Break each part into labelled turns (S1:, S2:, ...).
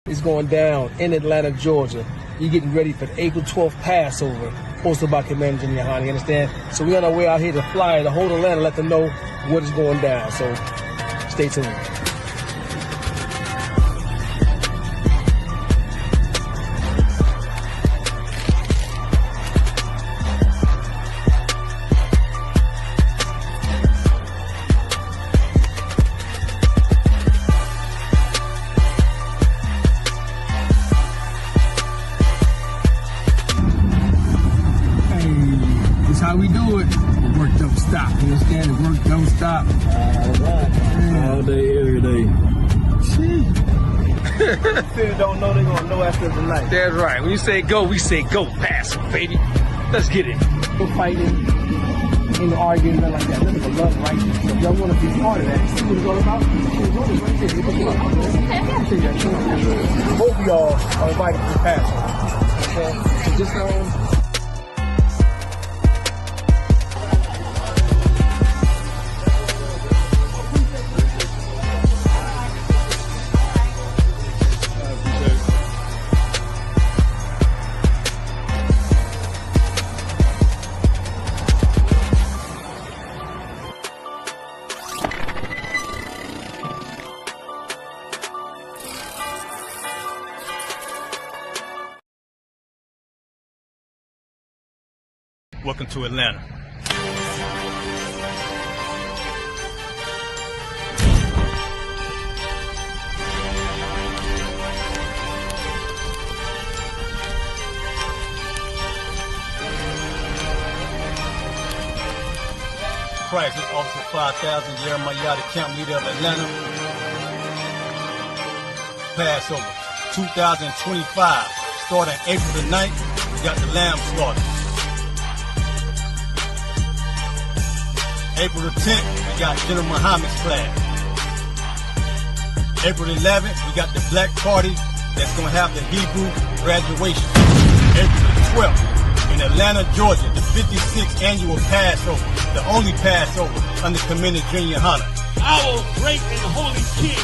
S1: is going down in Atlanta, Georgia. You're getting ready for the April 12th Passover, hosted by Commander Jimmy Yohana, you understand? So we're on our way out here to fly the whole Atlanta, let them know what is going down. So stay tuned. How we do it. The work don't stop. You understand? The work don't stop.
S2: All day, every day.
S3: People don't know, they're gonna know after tonight.
S1: That's right. When you say go, we say go. Pass, baby. Let's get it. No fighting, ain't no arguing, nothing like that. Nothing but love, right? So if y'all want to be part of that, see what it's all about? Both of y'all are invited to the Passover. Okay? So just
S2: Welcome to Atlanta. Crisis Officer 5000, Jeremiah, the camp leader of Atlanta. Passover 2025, starting April the 9th, we got the lamb slaughter. April the 10th, we got General Muhammad's class. April the 11th, we got the black party that's going to have the Hebrew graduation. April the 12th, in Atlanta, Georgia, the 56th annual Passover, the only Passover under Commander Junior Yohana.
S4: Our great and holy King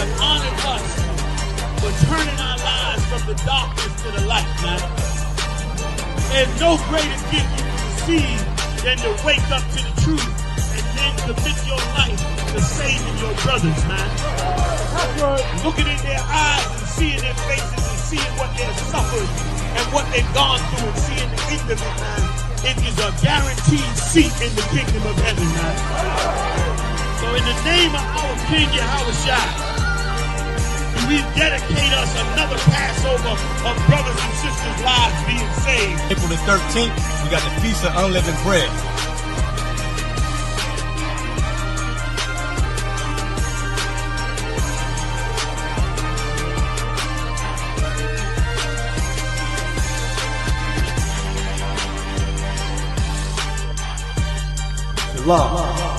S4: has honored us for turning our lives from the darkness to the light, man. There's no greater gift you can receive than to wake up to the truth and then commit your life to saving your brothers, man. Looking in their eyes and seeing their faces and seeing what they've suffered and what they've gone through and seeing the end of it, man. It is a guaranteed seat in the kingdom of heaven, man. So in the name of our King Yahushua, we dedicate us another Passover of brothers and sisters' lives being saved.
S2: April the 13th, we got the Feast of Unleavened Bread. Shalom.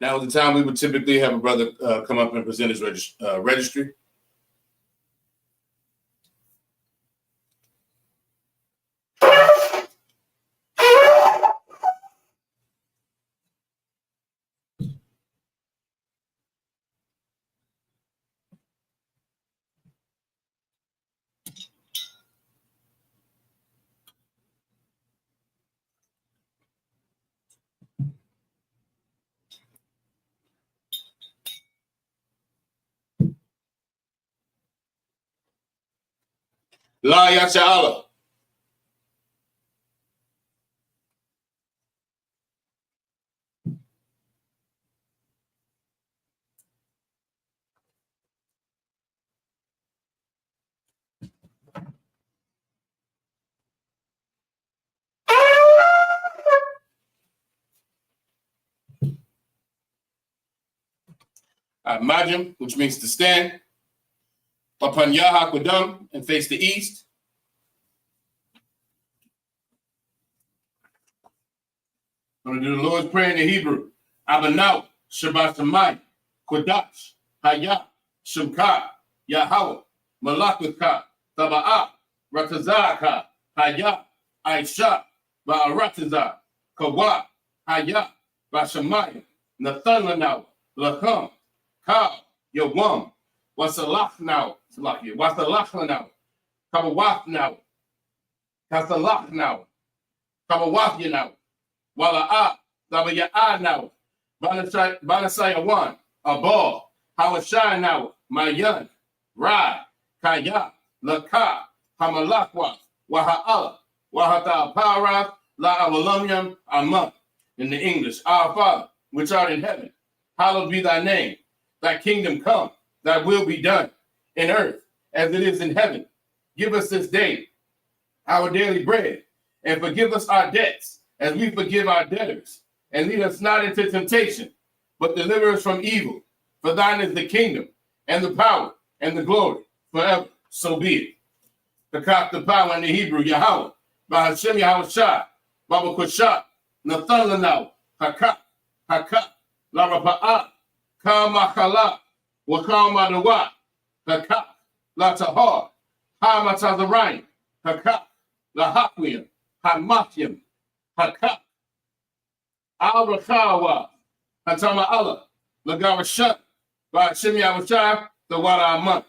S5: Now is the time we would typically have a brother come up and present his registry. La Yacha'Allah. Majim, which means to stand. upon Yahakwadam and face the east. I'm going to do the Lord's Prayer in the Hebrew. Abanaw, Shabbat Shemayim, Kodash, Hayah, Shemka, Yahweh, Malakutka, Taba'ah, Ratazaka, Hayah, Aisha, Ba'aratazah, Kawa, Hayah, Bashamayim, Nathanlanaw, Lacham, Ka, Yawam, Wasalachnaw, Wasalachlanaw, Kabawafnaw, Kasalachnaw, Kabawafyanaw, Wala'ah, Tabaya'anaw, Banasayawan, Abal, Hawashanaw, Mayan, Ra, Kaya, Laka, Hamalakwa, Waha'ala, Wahata Parath, La Awalamyam, Amam. In the English, Our Father, which art in heaven, hallowed be thy name. Thy kingdom come, thy will be done in earth as it is in heaven. Give us this day our daily bread, and forgive us our debts as we forgive our debtors. And lead us not into temptation, but deliver us from evil. For thine is the kingdom, and the power, and the glory, forever. So be it. The Kaf, the power in the Hebrew, Yahweh, Bahashem Yahweh Shah, Baba Kushah, Nathan Lanau, Haka, Larapa'ah, Kamachala, Wakama Haka, Latahar, Hamatazarain, Haka, Lahakwim, Hamathim, Haka, Al-Rakawa, Hatama Allah, Lagarashat, Bahashem Yahweh Shah, the Wada Amant.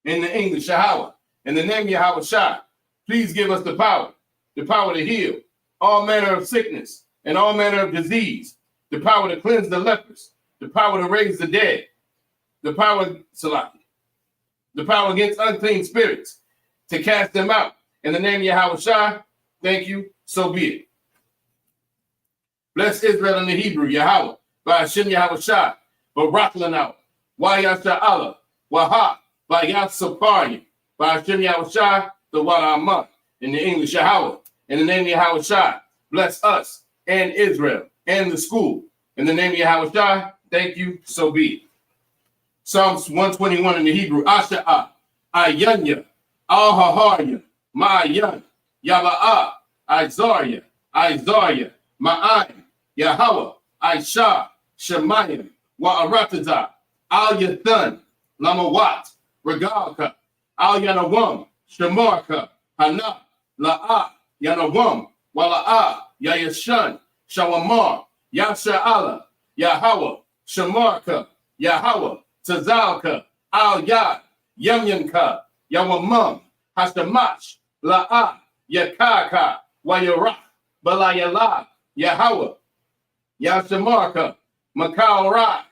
S5: In the English, Yahweh, in the name of Yahweh Shah, please give us the power to heal all manner of sickness and all manner of disease, the power to cleanse the lepers, the power to raise the dead, the power, Salaki, the power against unclean spirits, to cast them out. In the name of Yahweh Shah, thank you, so be it. Bless Israel in the Hebrew, Yahweh, by Hashem Yahweh Shah, Barak Lanau, Wayasha Allah, Waha, by Yatsaparim, by Hashem Yahweh Shah, the Wada Amant. In the English, Yahweh, in the name of Yahweh Shah, bless us and Israel and the school. In the name of Yahweh Shah, thank you, so be it. Psalms 121 in the Hebrew, Asha'ah, Ayanya, Al-Haharya, Ma'ayan, Yaba'ah, Isaiah, Ma'ayim, Yahweh, Aisha, Shemayim, Wa'aratazah, Al-Yathan, Lamawat, Regalka, Al-Yanawam, Shemarka, Hana, La'ah, Yanawam, Wala'ah, Yayashan, Shawamar, Yasha'ala, Yahweh, Shemarka, Yahweh, Tazalka, Al-Yad, Yamyamka, Yawamam, Hashamash, La'ah, Yakaka, Wayarach, Balayala, Yahweh, Yashamarka, Makal-Ra,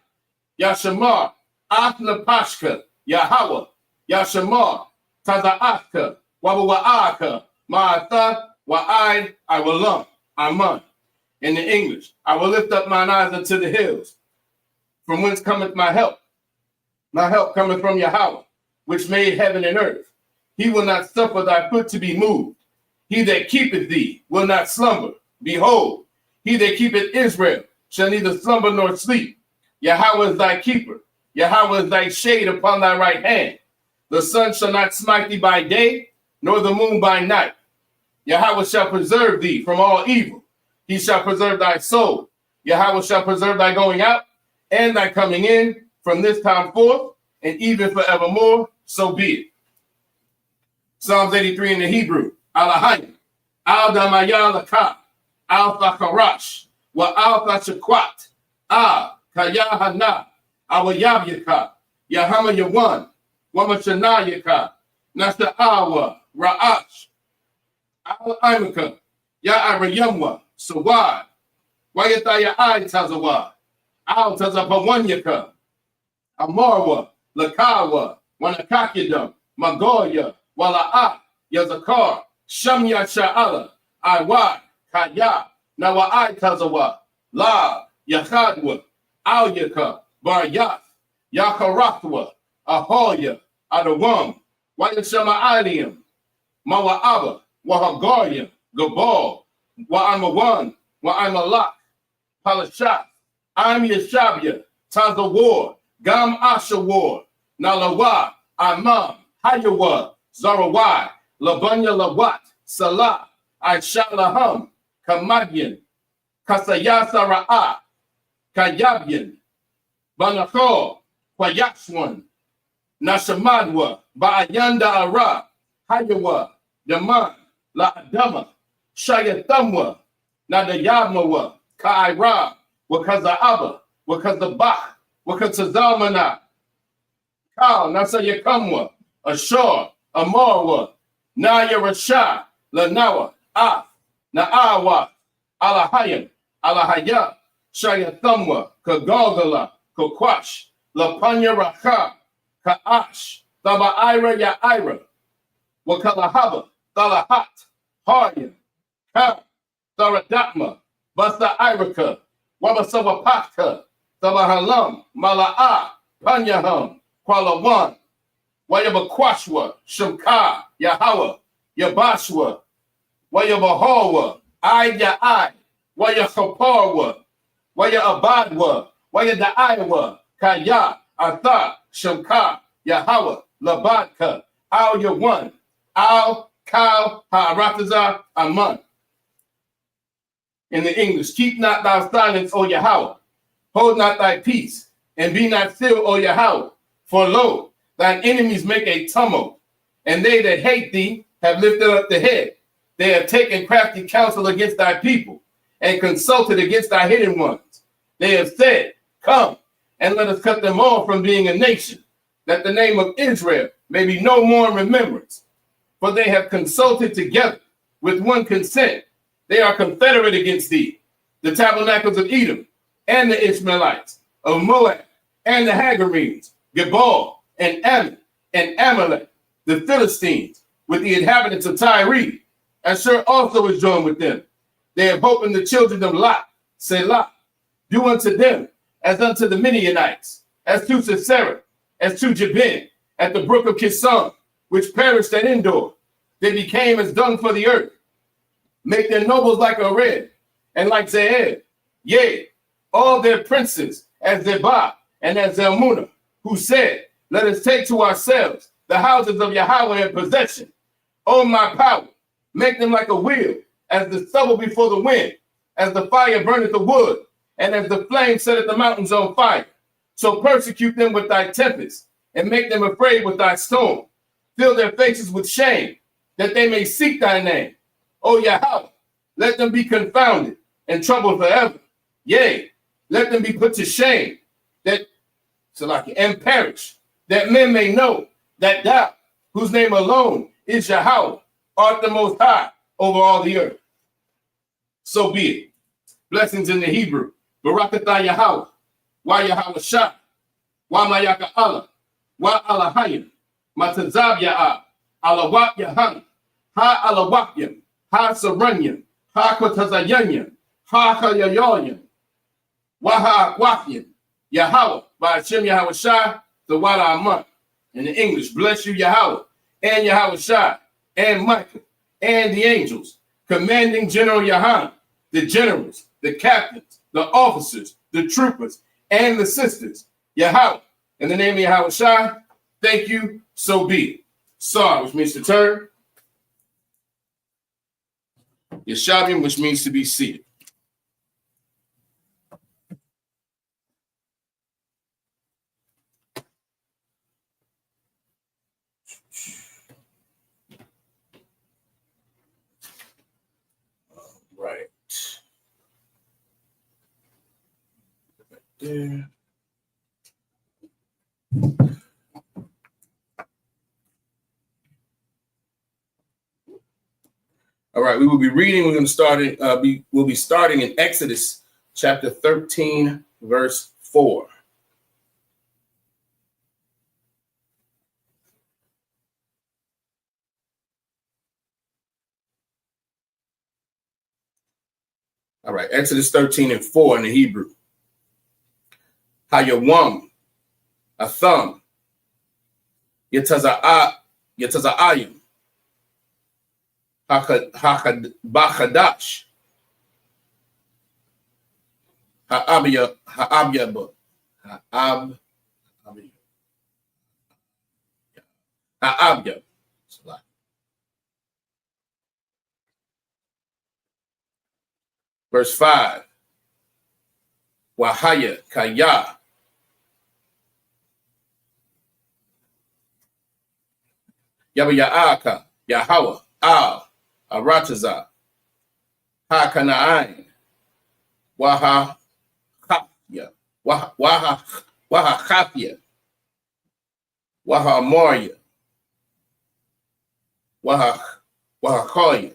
S5: Yashamar, Athnapashka, Yahweh, Yashamar, Taza'atka, Wawa'aka, Ma'atha, Wa'ai, I will lump, Aman. In the English, I will lift up mine eyes unto the hills. From whence cometh my help? My help cometh from Yahweh, which made heaven and earth. He will not suffer thy foot to be moved. He that keepeth thee will not slumber. Behold, he that keepeth Israel shall neither slumber nor sleep. Yahweh is thy keeper. Yahweh is thy shade upon thy right hand. The sun shall not smite thee by day, nor the moon by night. Yahweh shall preserve thee from all evil. He shall preserve thy soul. Yahweh shall preserve thy going out and thy coming in from this time forth and even forevermore. So be it. Psalms 83 in the Hebrew. Alahayim, Al-Damaya Laka, Al-Thakarash, Wa Al-Thachakwat, Kayahana, Awayabyaka, Yahama Yawan, Wamashanayaka, Nasta'awa, Ra'ach, Al-Imaka, Ya'arayamwa, Sawad, Wayataya Tazawad, Al-Tazapawanyaka, Amarwa, Lakawa, Wanakakidam, Magoya, Wala'ah, Yazakar, Shamya Sha'ala, Iwad, Kaya, Nawa'ai Tazawa, La, Yachadwa, Al-Yaka, Baryath, Yakarathwa, Ahoya, Adawam, Wayashama'alium, Mawa'aba, Wahagarya, Gabal, Wa'amawan, Wa'amalak, Palashat, I'm Yashabya, Tazawar, Gam Ashawar, Nalawa, Amam, Hayawa, Zarawai, Labunya Lawat, Salah, Aishalaham, Kamadian, Kasayasara'a, Kayabian, Banakor, Kwayakswan, Nashamadwa, Ba'ayanda Ara, Hayawa, Yaman, La Adama, Shayathamwa, Nadayamawa, Ka'ira, Wakazaaba, Wakazabach, Wakazamana, Kal, Nasayakamwa, Ashur, Amarwa, Naya Rasha, Lanawa, Af, Na'awa, Alahayam, Alahaya, Shayathamwa, Kagogala, Kokwash, Lapanya Raka, Ka'ash, Thaba'ira Ya'ira, Wakalahaba, Thalahat, Haryan, Ka, Tharadatma, Basta Iraka, Wabasawapaka, Thabahalam, Mala'a, Panyaham, Kwalawan, Wayabakwashwa, Shamka, Yahawa, Yabashwa, Wayabahawa, Ya'ai, Wayachaparwa, Wayabadwa, Wayada'aiwa, Kaya, Atha, Shamka, Yahawa, Labadka, Al Yawan, Al Kal Ha'arataza Aman. In the English, keep not thy silence, O Yahweh. Hold not thy peace, and be not still, O Yahweh. For lo, thine enemies make a tumult, and they that hate thee have lifted up the head. They have taken crafty counsel against thy people, and consulted against thy hidden ones. They have said, come, and let us cut them off from being a nation, that the name of Israel may be no more in remembrance. For they have consulted together with one consent. They are confederate against thee, the tabernacles of Edom, and the Ishmaelites, of Moab, and the Hagarenes, Gebal, and Ammon, and Amalek, the Philistines, with the inhabitants of Tyre. Ashur also is joined with them. They have hope in the children of Lot, Selah. Do unto them as unto the Midianites, as to Sisera, as to Jabin, at the brook of Kison, which perished at Endor. They became as dung for the earth. Make their nobles like Ared, and like Zeeb. Yea, all their princes as Zebah and as Zalmunna, who said, let us take to ourselves the houses of Yahweh in possession. O my power, make them like a wheel, as the stubble before the wind, as the fire burneth the wood, and as the flame setteth the mountains on fire. So persecute them with thy tempest, and make them afraid with thy storm. Fill their faces with shame, that they may seek thy name. O Yahweh, let them be confounded and troubled forever. Yea, let them be put to shame, that and perish, that men may know that thou, whose name alone is Yahweh, art the most high over all the earth. So be it. Blessings in the Hebrew. Barakatah Yahweh, Wa Yahweh Shah, Wa Mayaka Allah, Wa Alahayim, Matazab Ya'ah, Alawak Yahan, Ha Alawakyam, Ha Saranyam, Ha Kotazayanyam, Ha Kayayoyam, Waha Wakyam, Yahweh, by Hashem Yahweh Shah, the Wada Aman. In the English, bless you, Yahweh, and Yahweh Shah, and Michael, and the angels, commanding General Yahan, the generals, the captains, the officers, the troopers, and the sisters. Yahweh, in the name of Yahweh Shah, thank you, so be it. Sar, which means to turn. Yeshavim, which means to be seated. Right. There. All right, we will be reading. We're going to start it. We'll be starting in Exodus chapter 13, verse 4. All right, Exodus 13 and 4 in the Hebrew. Hayawam, a thumb, Yataza'ayim, Bachadash, Ha'abyaba, Ha'abya. Verse 5. Wahaya Kaya. Yabaya'aka. Yahweh. Al. Arataza. Ha Kana'ain. Waha Chafya. Waha Chafya. Waha Amoria. Waha Koya.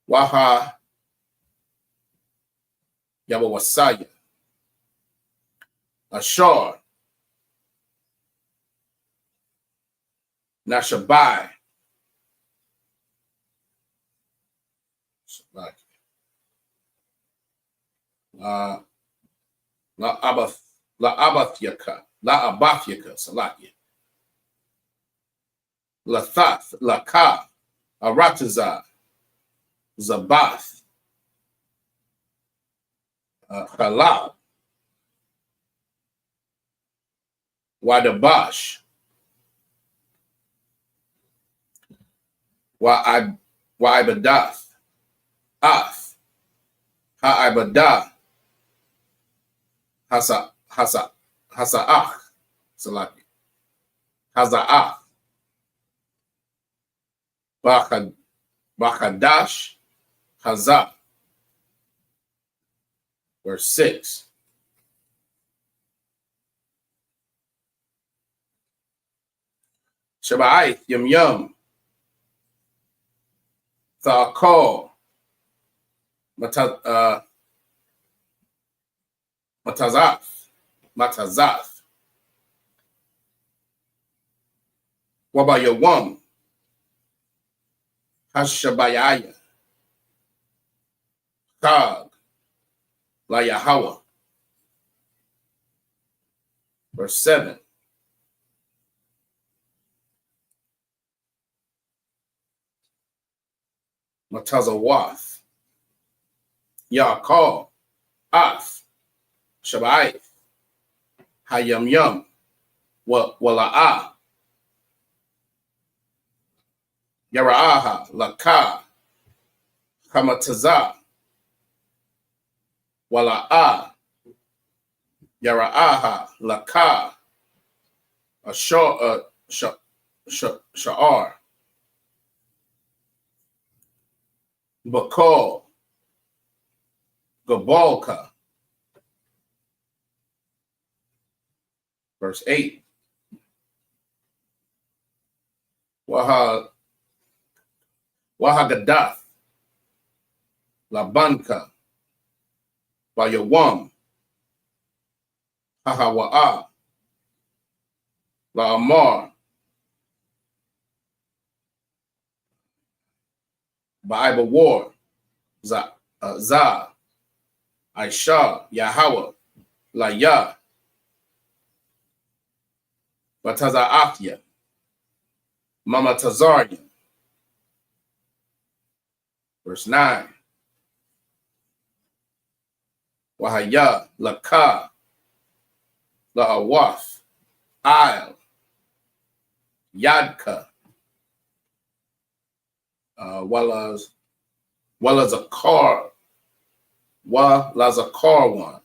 S5: Waha Yabawasaya. Ashar. Nashabai. La Abathyaka. La Abathyaka. Salakia. Lathath. Laka. Arataza. Zabath. Halal. Wadabash. Wa'ibadath. Ath. Ha'ibadath. Hasa'ach. Salaki. Haza'ach. Bachadash. Hazah. Verse 6. Shabbat Yum Yum. Tha'akol. Matazath. Wabayawam. Hashabayaya. Chag. La Yahweh. Verse 7. Matazawath. Yaakov. Ath. Shabbat. Hayam Yum. Wala'ah. Yara'aha. Laka. Hamatazah. Wala'ah. Yara'aha. Laka. Sha'ar. Bakal. Gabalka. Verse 8. Wahagadath. Labanka. Bayawam. Hahawa'ah. La'amar. Ba'ibah war. Za. Aisha. Yahweh. La'yah. Bataza'afya. Mama Tazarya. Verse 9. Wahaya. Laka. La'awaf. I'al. Yadka. Well as a car. As a car one.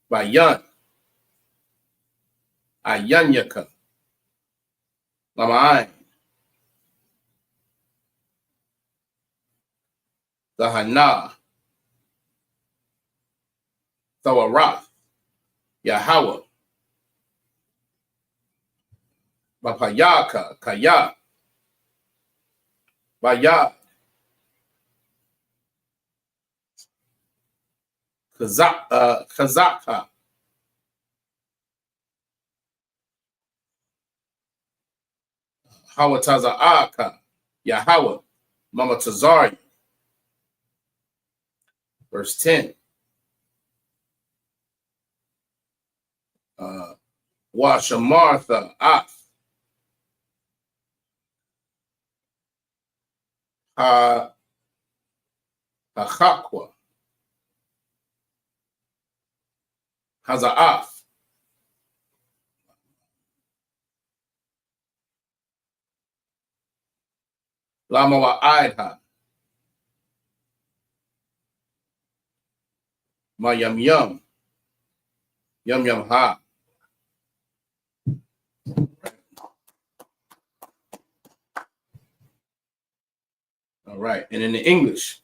S5: Bayan. Ayanyaka. Lama'ain. Zahana. Thawarath. Yahweh. Bapayaka. Kaya. Baya. Kazaka. Hawataza'aka. Yahweh. Mama Tazari. Verse 10. Washamartha. Ath. Hachakwa, Haza'af, Lama Wa'aidha, Ma Yum Yum, Yum Yum Ha. All right, and in the English,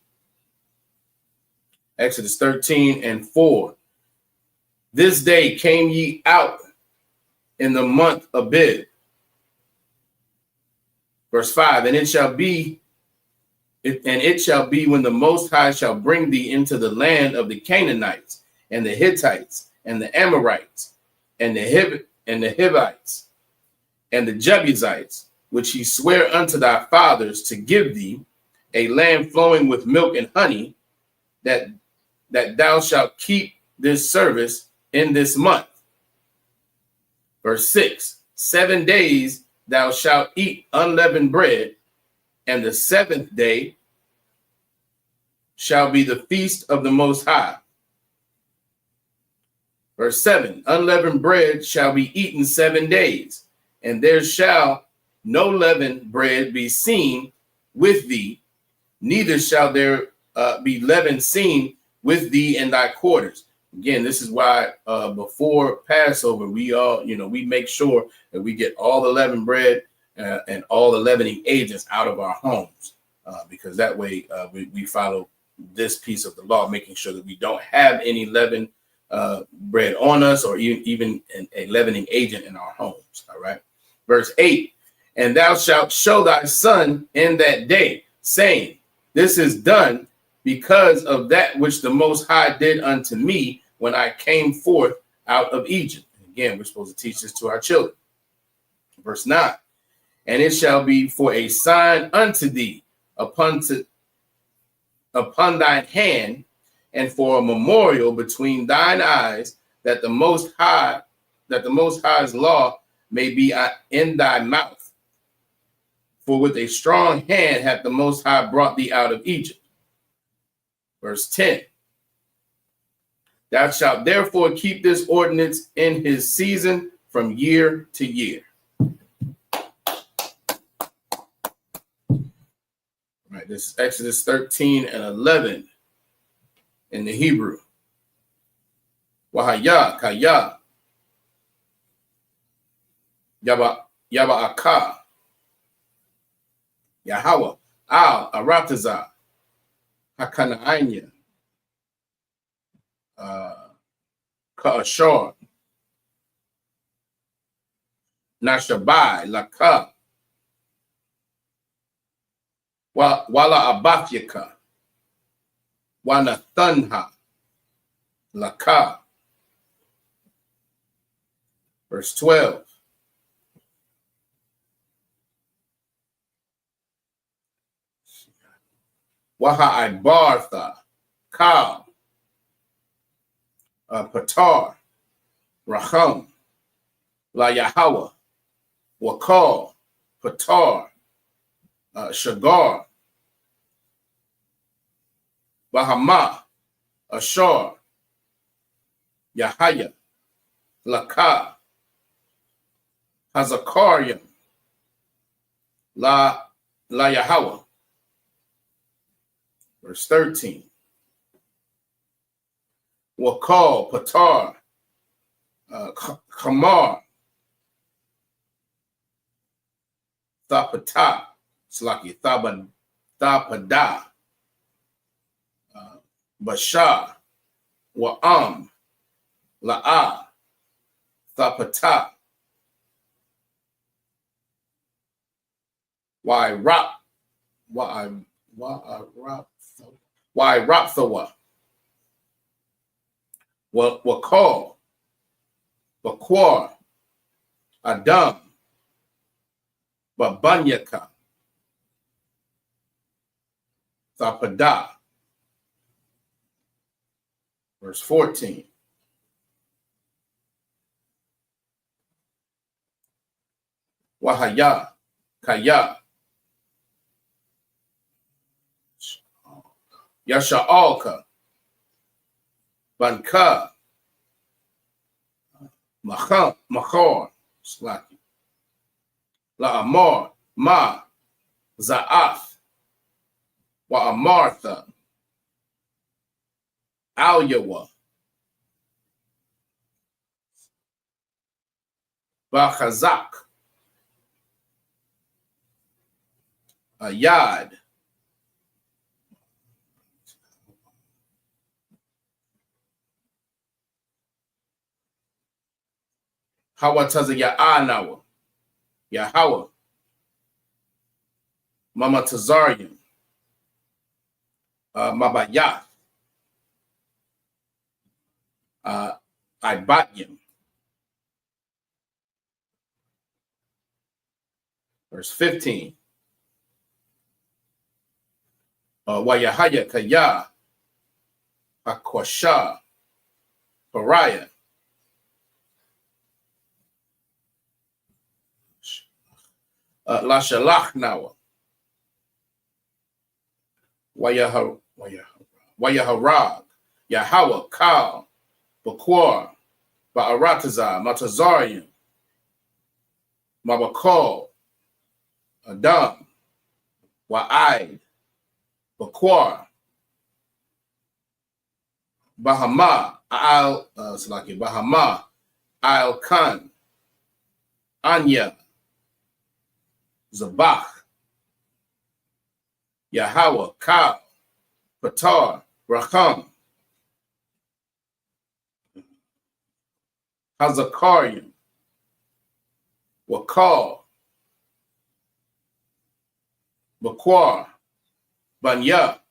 S5: Exodus 13:4. This day came ye out in the month of Abib. Verse 5, and it shall be when the Most High shall bring thee into the land of the Canaanites and the Hittites and the Amorites and the Hivites and the Jebusites, which he sware unto thy fathers to give thee, a land flowing with milk and honey, that thou shalt keep this service in this month. Verse 6, 7 days thou shalt eat unleavened bread, and the seventh day shall be the feast of the Most High. Verse 7, unleavened bread shall be eaten 7 days, and there shall no leavened bread be seen with thee, neither shall there be leaven seen with thee in thy quarters. Again, this is why before Passover, we make sure that we get all the leavened bread and all the leavening agents out of our homes, because that way we follow this piece of the law, making sure that we don't have any leavened bread on us, or even a leavening agent in our homes. All right. Verse 8, and thou shalt show thy son in that day, saying, this is done because of that which the Most High did unto me when I came forth out of Egypt. And again, we're supposed to teach this to our children. Verse 9, and it shall be for a sign unto thee upon thine hand, and for a memorial between thine eyes, that the Most High's law may be in thy mouth. For with a strong hand hath the Most High brought thee out of Egypt. Verse 10, thou shalt therefore keep this ordinance in his season from year to year. All right, this is Exodus 13:11 in the Hebrew. Wahaya, Kaya, Yaba'aka, Yahweh, Al, Aratazah, Hakanaanya, Ka'ashar, Nashabai, Laka, Wala Abathyaka, Wanathanha, Laka. Verse 12. Waha Ibartha, Kal, Patar, Raham, La Yahweh, Wakal, Patar, Shagar, Bahama, Ashar, Yahaya, Laka, Hazakariam, La Yahweh. Verse 13. Wakal, Patar, Kamar, Thapata, Slaki, Thapada, Bashar, Wa'am, La'ah, Thapata, Rapthawa, Wakal, Bakwar, Adam, Babanyaka, Thapada. Verse 14. Wahaya, Kaya, Yasha'alka, Banka, Machor, Slaki, La'amar, Ma, Za'af, Wa'amartha, Al-Yawa, Ba'chazak, Ayad, Hawataza Ya'anawa, Yahweh, Mama Tazarian, Mabayah, Ibatyam. Verse 15. Wayahaya Kaya, Akwasha, Pariah, Lashalach Nawa, Wayaharag, Yahweh, Kal, Bakwar, Ba'aratazah, Matazarian, Mabakal, Adam, Wa'id, Bakwar, Bahama, Bahama, Al Khan, Anya, Zabach, Yahweh, Kal, Patar, Racham, Hazakarian, Wakal, Bakwar, Banya,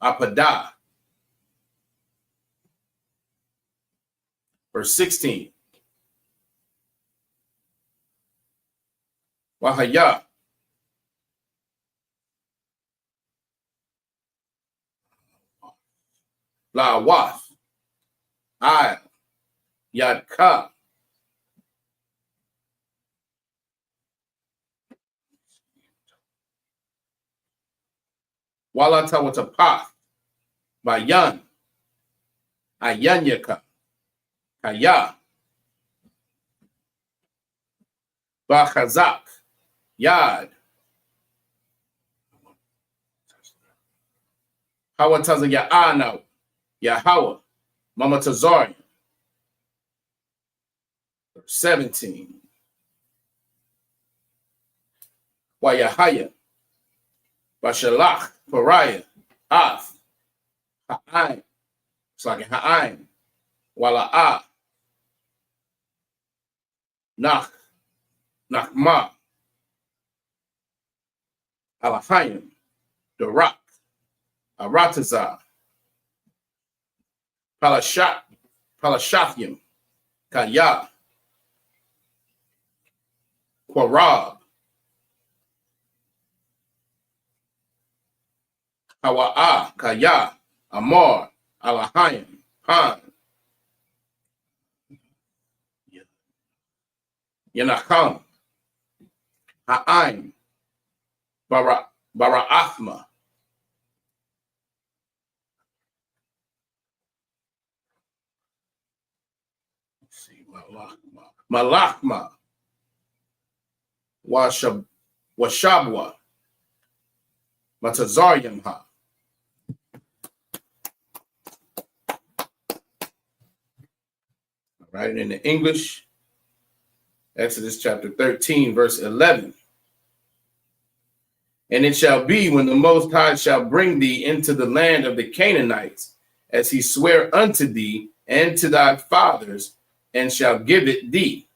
S5: Apada. Verse 16. Wahaya, La'awath, I, Yadka, Walatawatapath, Bayan, Ayanyaka, Kaya, Bachazak, Yad, Hawataza Ya'ana, Yahweh, Mama Tazarian. 17. Wayahaya, Bashalach, Pariah, Af, Ha'ain, it's like Ha'ain, Wala'ah, Nachma, Alahayim, Darak, Aratazah, Palashathium, Kaya, Quarab, Hawa'ah, Kaya, Amar, Alahayim, Han, Yanacham, Ha'aim, Bara'athma, Malachma, Washabwa, Matazariamha. All right, in the English, Exodus chapter 13, verse 11. And it shall be when the Most High shall bring thee into the land of the Canaanites, as he sware unto thee and to thy fathers, and shall give it thee.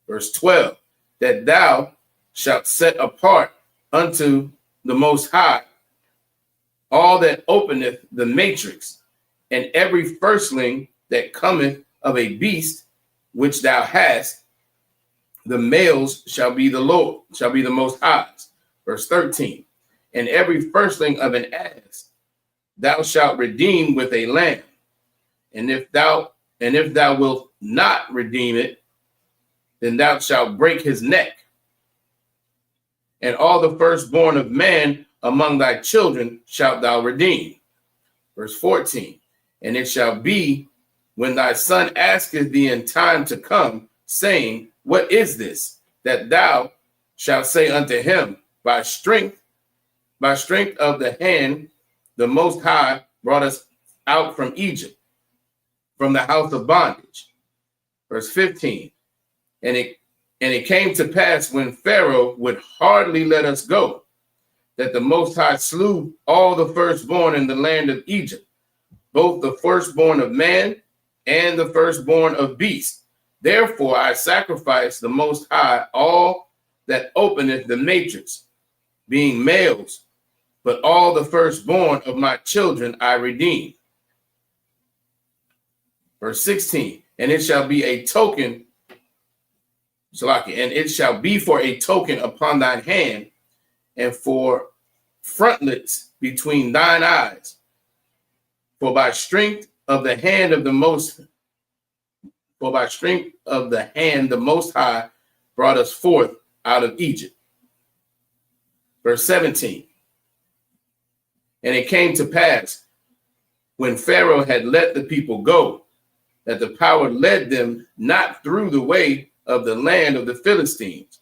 S5: Verse 12, that thou shalt set apart unto the Most High all that openeth the matrix, and every firstling that cometh of a beast which thou hast, the males shall be the Lord, shall be the Most High's. Verse 13, and every firstling of an ass thou shalt redeem with a lamb, and if thou wilt not redeem it, then thou shalt break his neck. And all the firstborn of man among thy children shalt thou redeem. Verse 14, and it shall be when thy son asketh thee in time to come, saying, what is this? That thou shalt say unto him, by strength of the hand, the Most High brought us out from Egypt, from the house of bondage. Verse 15, and it came to pass when Pharaoh would hardly let us go, that the Most High slew all the firstborn in the land of Egypt, both the firstborn of man and the firstborn of beast. Therefore I sacrifice the Most High all that openeth the matrix, being males, but all the firstborn of my children I redeem. Verse 16, and it shall be a token, and it shall be for a token upon thine hand, and for frontlets between thine eyes. For by strength of the hand the Most High brought us forth out of Egypt. Verse 17, and it came to pass when Pharaoh had let the people go, that the power led them not through the way of the land of the Philistines,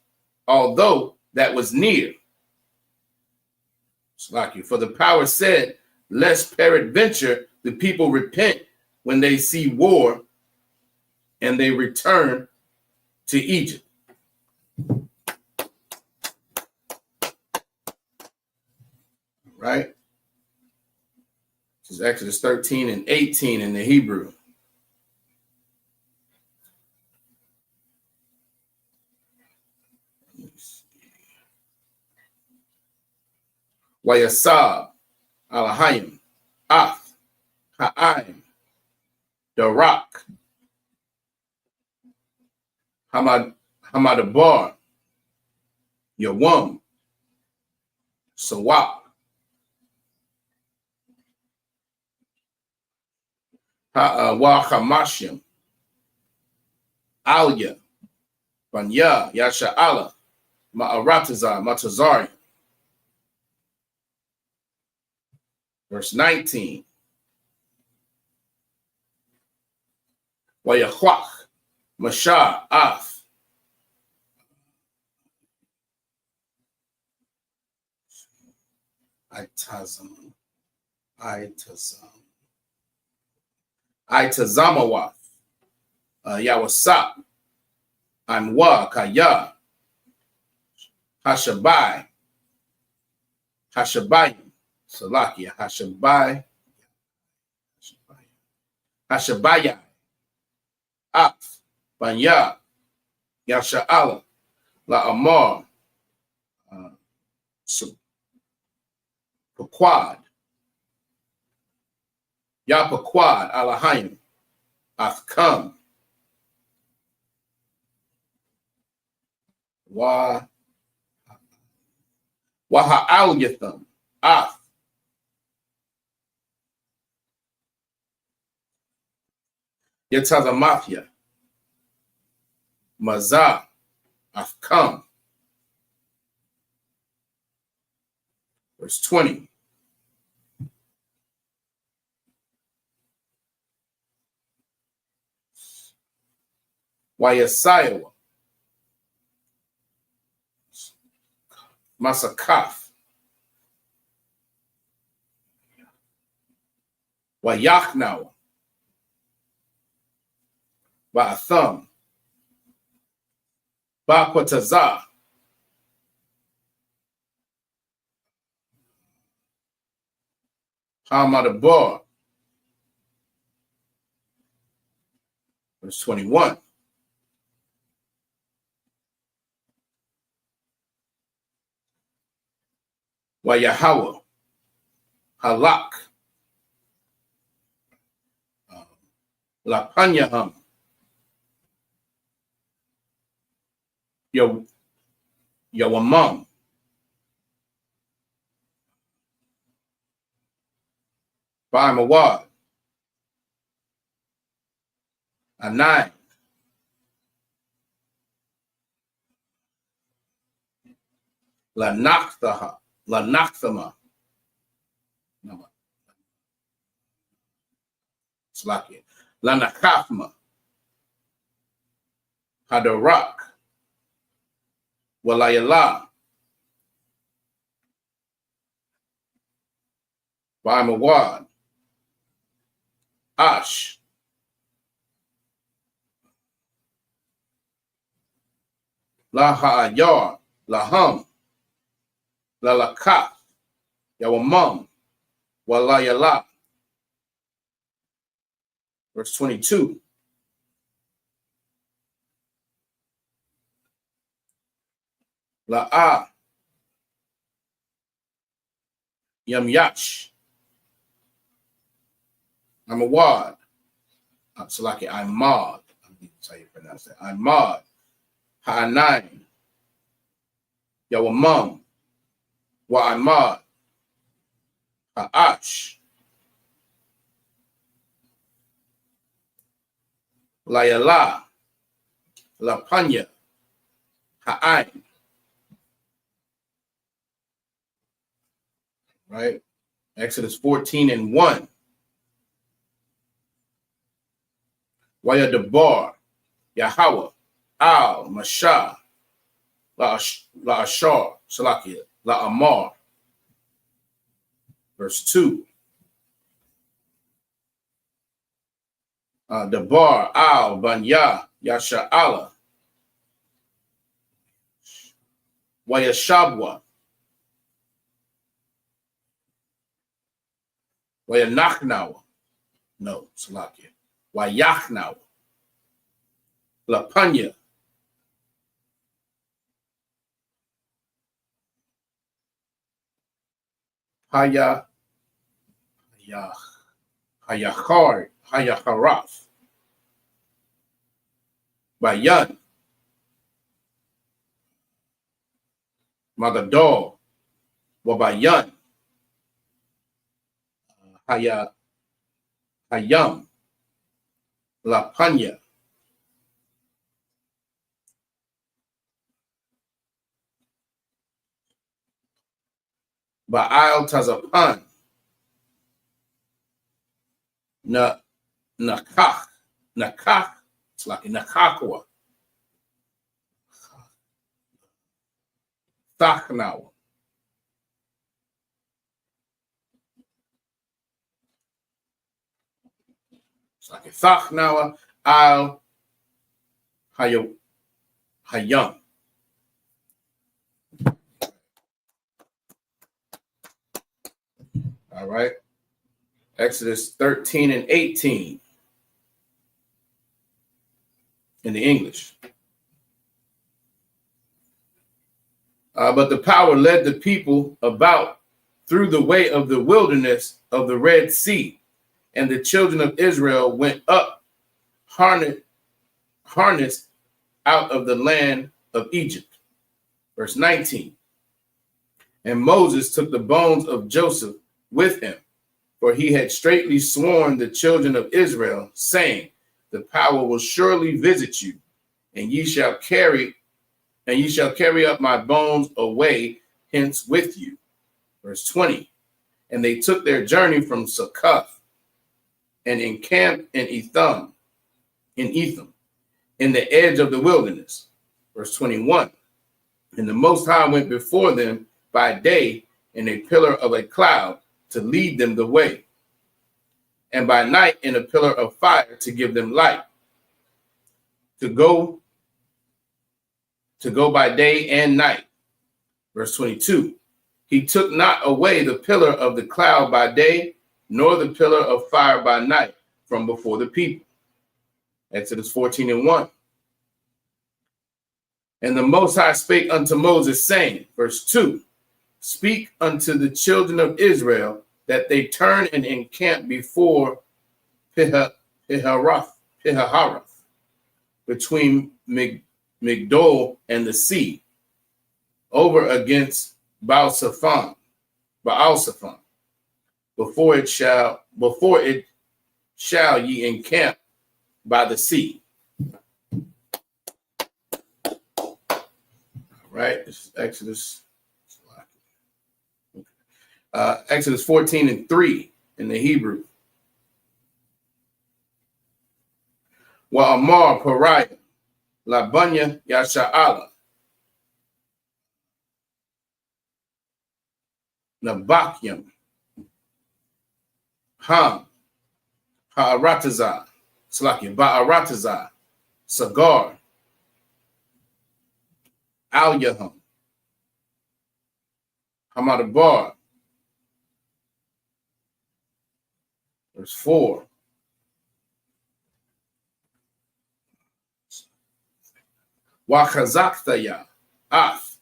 S5: although that was near. For the power said, lest peradventure the people repent when they see war, and they return to Egypt. Right? This is Exodus 13 and 18 in the Hebrew. Wayasab, Alahayim, Af, Ha'aim, Darak, Hamadabar, Yawam, Sawak, Wahamashim, Alya, Banya, Yasha'ala, Ma'aratazar, Matazari. Verse 19. Wayahwach, Mashah, Af. Itazamawath, Yawasap, Anwa, Kaya, Hashabai, Hashabayim, Salakia, Hashabaya, Af, Banya, Yasha'ala, La'amar, Paquad, Yapaquad, Alahayim, Athkam, Waha'al Yatham, Ath, Yatazamathia, Mazah, Afkam. Verse 20. Wayasayawa, Masakaf, Wayachnawa, Ba'atham, Ba'kwatazah, Hamadabar. Verse 21. Wayahawa, Halak, Lapanyaham, Yawamam, Ba'amawad, Anai, Lanaktaha, La Nakthama. Slakia. La Nakafma. Hadarak. Walayala. Baimawad. Ash. La Ha'ayar. Laham. La Lakaf. Yawamam. Walayala. Verse 22. La'ah. Yamyash. Amawad. Salaki, Imad. That's how you pronounce that. Imad. Ha'anain. Yawamam. Wa'imad. Ha'ash. Layala. Lapanya. Ha'ain. Right? Exodus 14:1. Wayadabar, Yahweh, Al, Mashah, La Ashar, Salakia, La Amar. Verse 2. Dabar, Al, Banya, Yasha'ala, Wayashabwa, Wayanachnawa. No, Salakia. Wayachnawa. Lapanya. Hayaharath. Bayan. Magadol. Wabayan. Hayam. Lapanya. Baal Tazapan. Nakach. It's like Nakakwa. Thachnawa. It's like a Thachnawa. Al Hayam. All right. Exodus 13:18 in the English. But the power led the people about through the way of the wilderness of the Red Sea, and the children of Israel went up harnessed out of the land of Egypt. Verse 19. And Moses took the bones of Joseph with him, for he had straitly sworn the children of Israel, saying, the power will surely visit you, and ye shall carry up my bones away hence with you. Verse 20. And they took their journey from Succoth and encamped in Etham, in the edge of the wilderness. Verse 21. And the Most High went before them by day in a pillar of a cloud to lead them the way, and by night in a pillar of fire to give them light, to go by day and night. Verse 22. He took not away the pillar of the cloud by day, nor the pillar of fire by night from before the people. Exodus 14:1. And the Most High spake unto Moses, saying, verse 2, speak unto the children of Israel that they turn and encamp before Pihaharath, between Migdol and the sea, over against Baal-Zephon, before it shall ye encamp by the sea. Right? This is Exodus Exodus 14:3 in the Hebrew. Wa amar pariah labanya yasha'ala nabakyam ham ha'arataza slaki ba'arataza sagar al yaham hamadabar. Verse 4. Wa chazaktaya af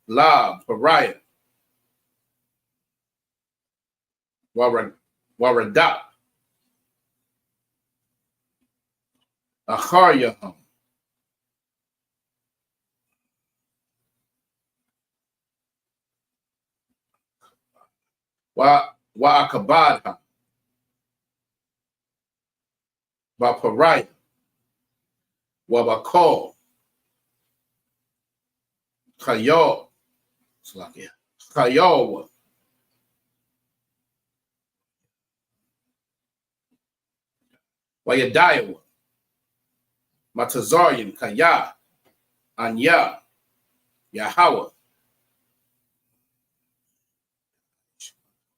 S5: la pariah waradap achar yaham wa akabadha ba pariah wa bakol chayol chayol wa yadayawa matazarian kaya anya Yahweh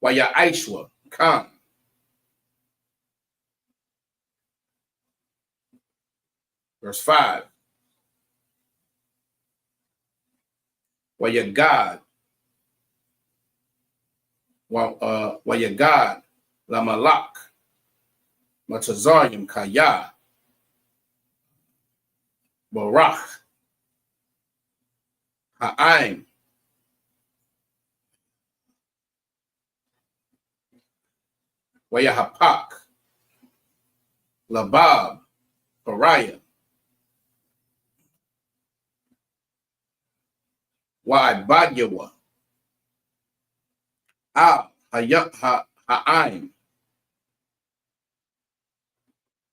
S5: wa Ya'ishwa Khan. Verse 5. Wa Yagad wa Yagad la Malak Matazarian Kaya Barach Ha'aim wa Yahapak Labab Pariah wa Ibadyawa Al Ha'aim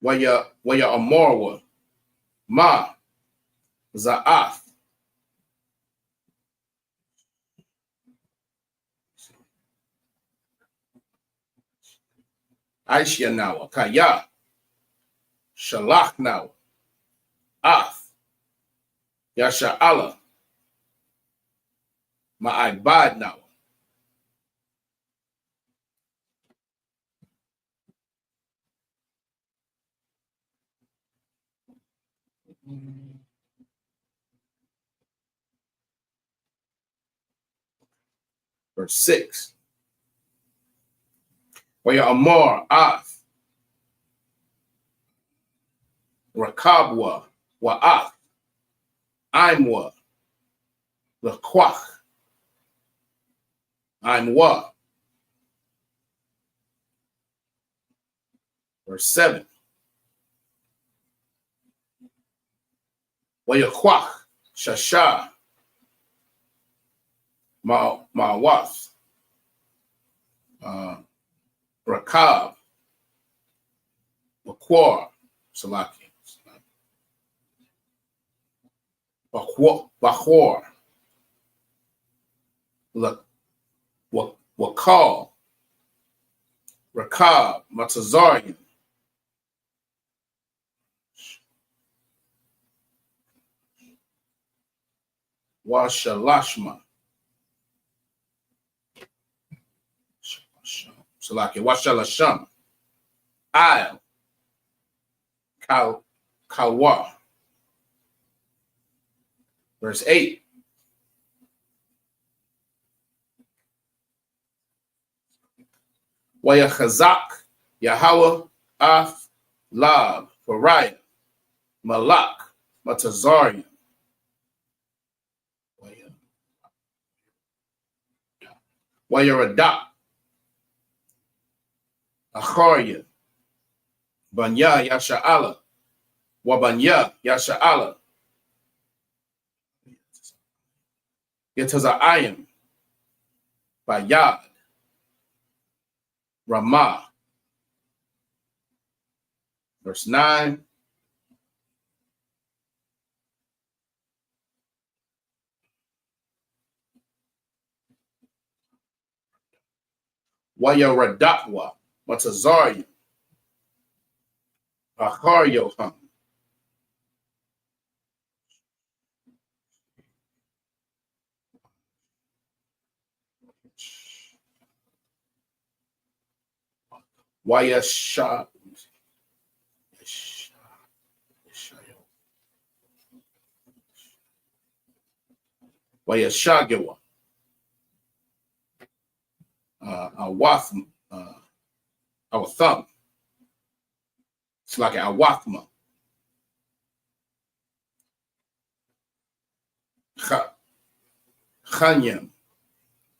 S5: wa Amorwa Ma Za'ath Aishya Kaya Shalach now Ath Yasha'ala Ma'ibad now. Verse 6. Wa Amor Ath Rakabwa wa Ath Imwa Laquach Imwa. Verse 7. Wa Yaquach Shasha Ma'wath Rakab Bakwar Salaki Bakwar Wakal Rakab Matazarian Washalashma Salaki Washalasham Al Kawa. Verse 8. Wa Yachazak Yahweh Ath Lab Pariah Malak Matazarian wa Yaradak Acharya Banya Yasha'ala wa Banya Yasha'ala Yataza'ayim Bayad Ramah. Verse 9. Waya Radakwa, Matazarya, Aharyoham. Waya Shah. Waya Shagawa. Awathma. Our thumb. It's like Awathma. Chanyam.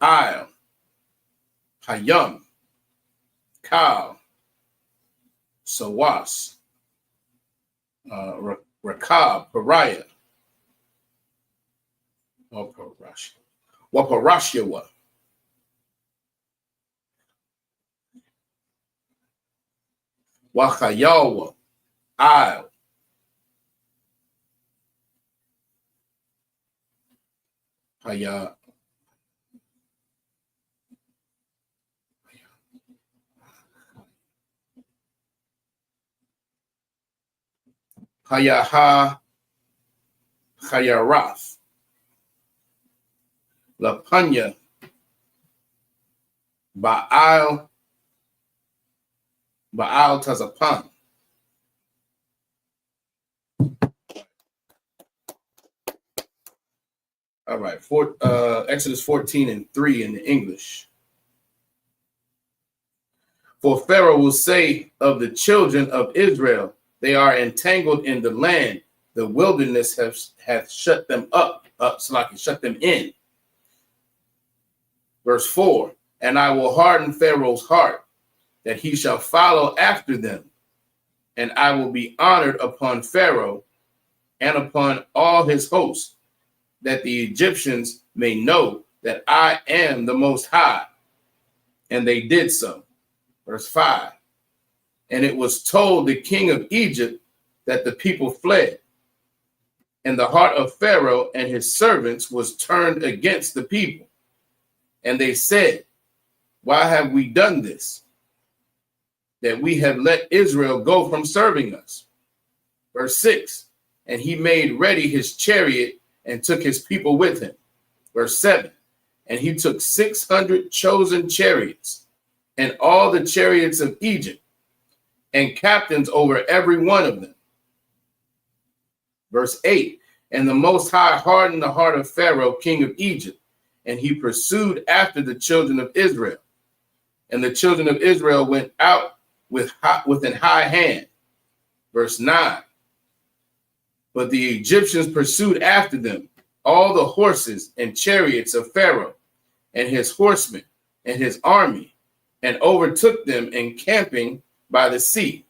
S5: Isle. Hayam. Kal. Sawas. Rakab. Pariah. Or Parashya. Waparashyawa. Wachayawa. Isle. Haya. Hayaha. Hayarath. Lapanya. Baal Tazapan. All right, Exodus 14:3 in the English. For Pharaoh will say of the children of Israel, they are entangled in the land. The wilderness hath shut them up, so like it shut them in. Verse 4, and I will harden Pharaoh's heart, that he shall follow after them, and I will be honored upon Pharaoh and upon all his hosts, that the Egyptians may know that I am the Most High. And they did so. Verse 5, and it was told the king of Egypt that the people fled, and the heart of Pharaoh and his servants was turned against the people. And they said, why have we done this, that we have let Israel go from serving us? Verse 6, and he made ready his chariot and took his people with him. Verse 7, and he took 600 chosen chariots and all the chariots of Egypt and captains over every one of them. Verse 8, and the Most High hardened the heart of Pharaoh, king of Egypt, and he pursued after the children of Israel. And the children of Israel went out with an high hand. Verse 9, but the Egyptians pursued after them, all the horses and chariots of Pharaoh and his horsemen and his army, and overtook them encamping by the sea,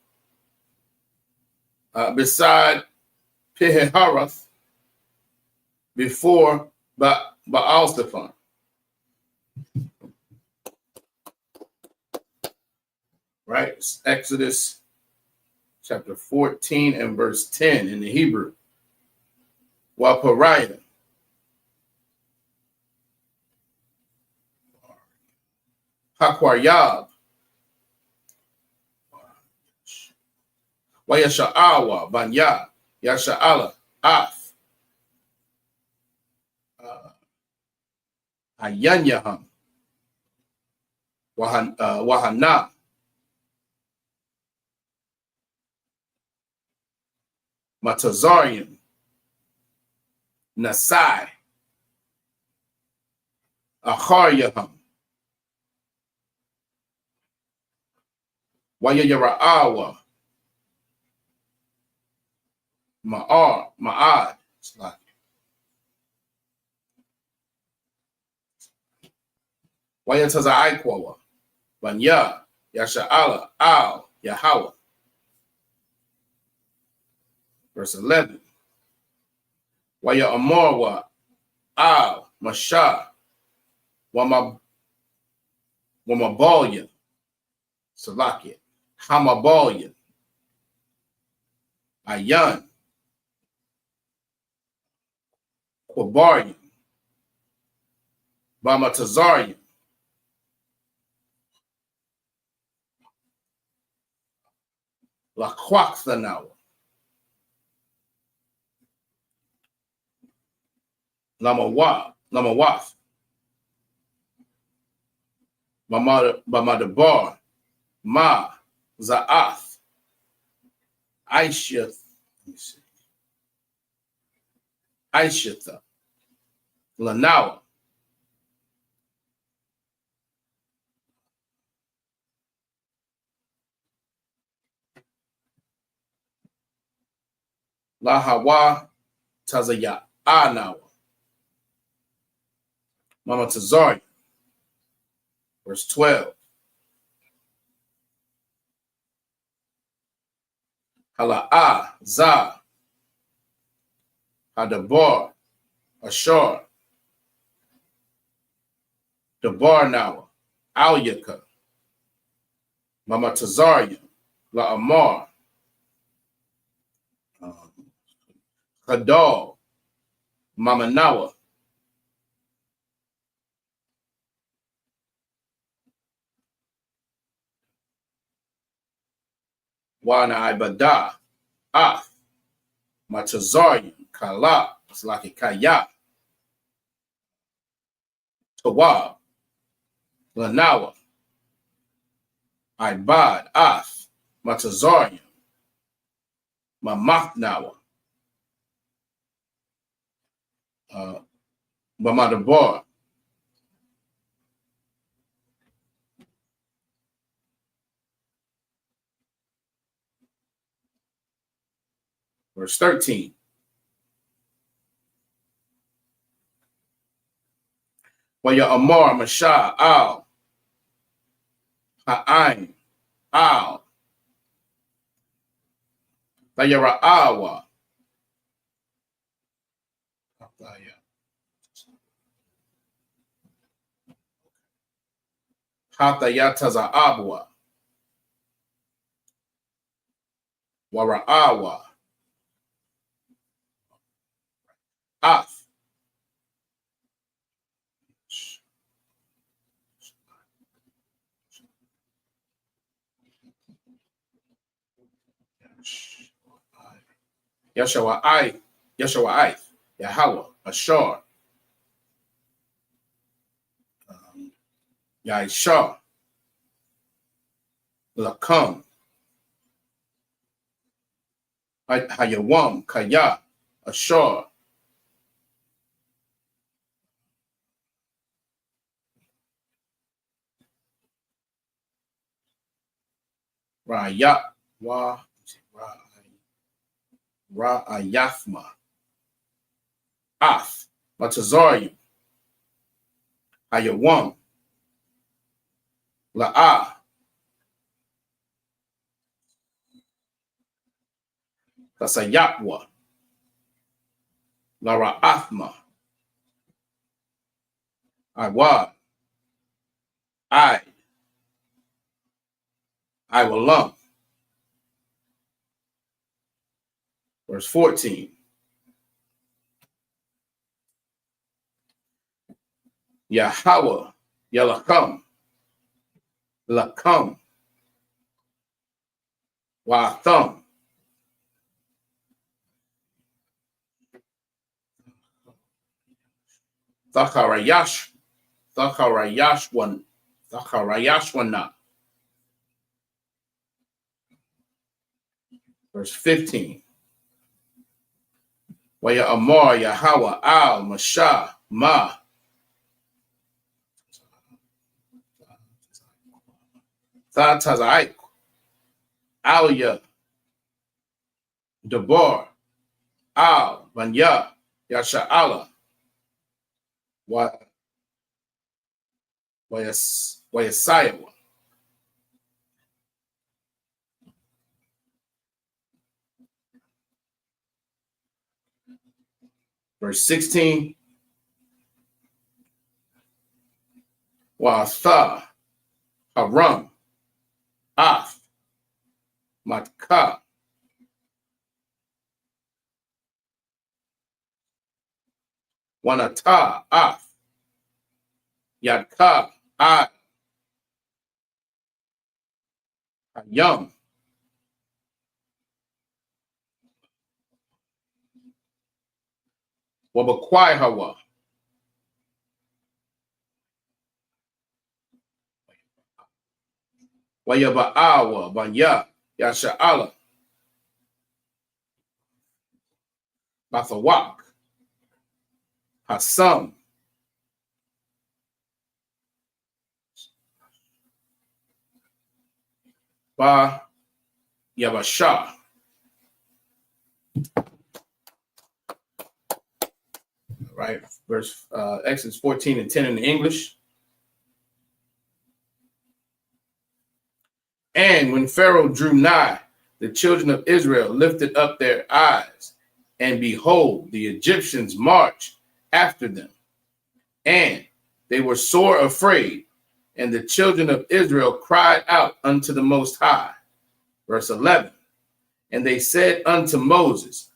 S5: beside Pihahiroth, before Baal-Zephon. Right? It's Exodus chapter 14 and verse 10 in the Hebrew. Wapariah. Hakwaryab. Wayasha'awa Banya. Yasha'ala. Af. Ayanyaham. Wahana. Matazarian. Nasai. Acharyaham. Wayayara'awa. Ma'ad. Wayataza'aikwawa. Banya. Yasha'ala. Al. Yahweh. Verse 11. Waya Amarwa Al Masha Wamabalya Salakia Hamabalya Ayan Quabaryan Bamatazarian La Quaxanawa. Lama Mamada Bar, Ma, Za'ath, Aisha, Aishatha, Lanawa, Lahawa, Tazaya, Anawa, Mama Tazari, verse 12. Hala'ah, Za, Hadabar, Ashar, Dabar Nawa, Alyaka, Mama Tazaria, La'amar, Hadal, Mama Nawa, Wana Ibada, Ath, Matazarian, Kala, Slaki Kaya, Tawab, Lanawa, Ibad, Ath, Matazarian, Mamathnawa, Mamadabar, verse 13. Waya Amar, Mashah, Al, Ha'ain, Al, Layara'awa, Hatayataza Abwa, Wara'awa, Ath, Yashawa'ai, Yahweh, Ashar, Yaishar, Lakam, Hayawam, Kaya, Ashar, Ra'ayathma, Ath, Matazarium, Hayawam, La'ah, Kasayatwa, Lara'athma, Iwad, I will lump. Verse 14. Yahweh, Yalakam, Lakam, Watham, Thakarayashwana. Verse 15. Waya Amar, Yahweh, Al, Mashah, Ma, Thatazaik, Alya, Debar, Al, Banya, Yasha'ala, Wayasayawa. Verse 16. Wa'atha, Haram, Ath, Matka, Wanata, Ath, Yadka, Ad, Hayam, Wabakwai Hawa. Wayaba'awa Banya Yasha'ala. Bathawak. Hasam. Ba Yabasha. Right, verse Exodus 14 and 10 in the English. And when Pharaoh drew nigh, the children of Israel lifted up their eyes, and behold, the Egyptians marched after them. And they were sore afraid, and the children of Israel cried out unto the Most High. Verse 11. And they said unto Moses,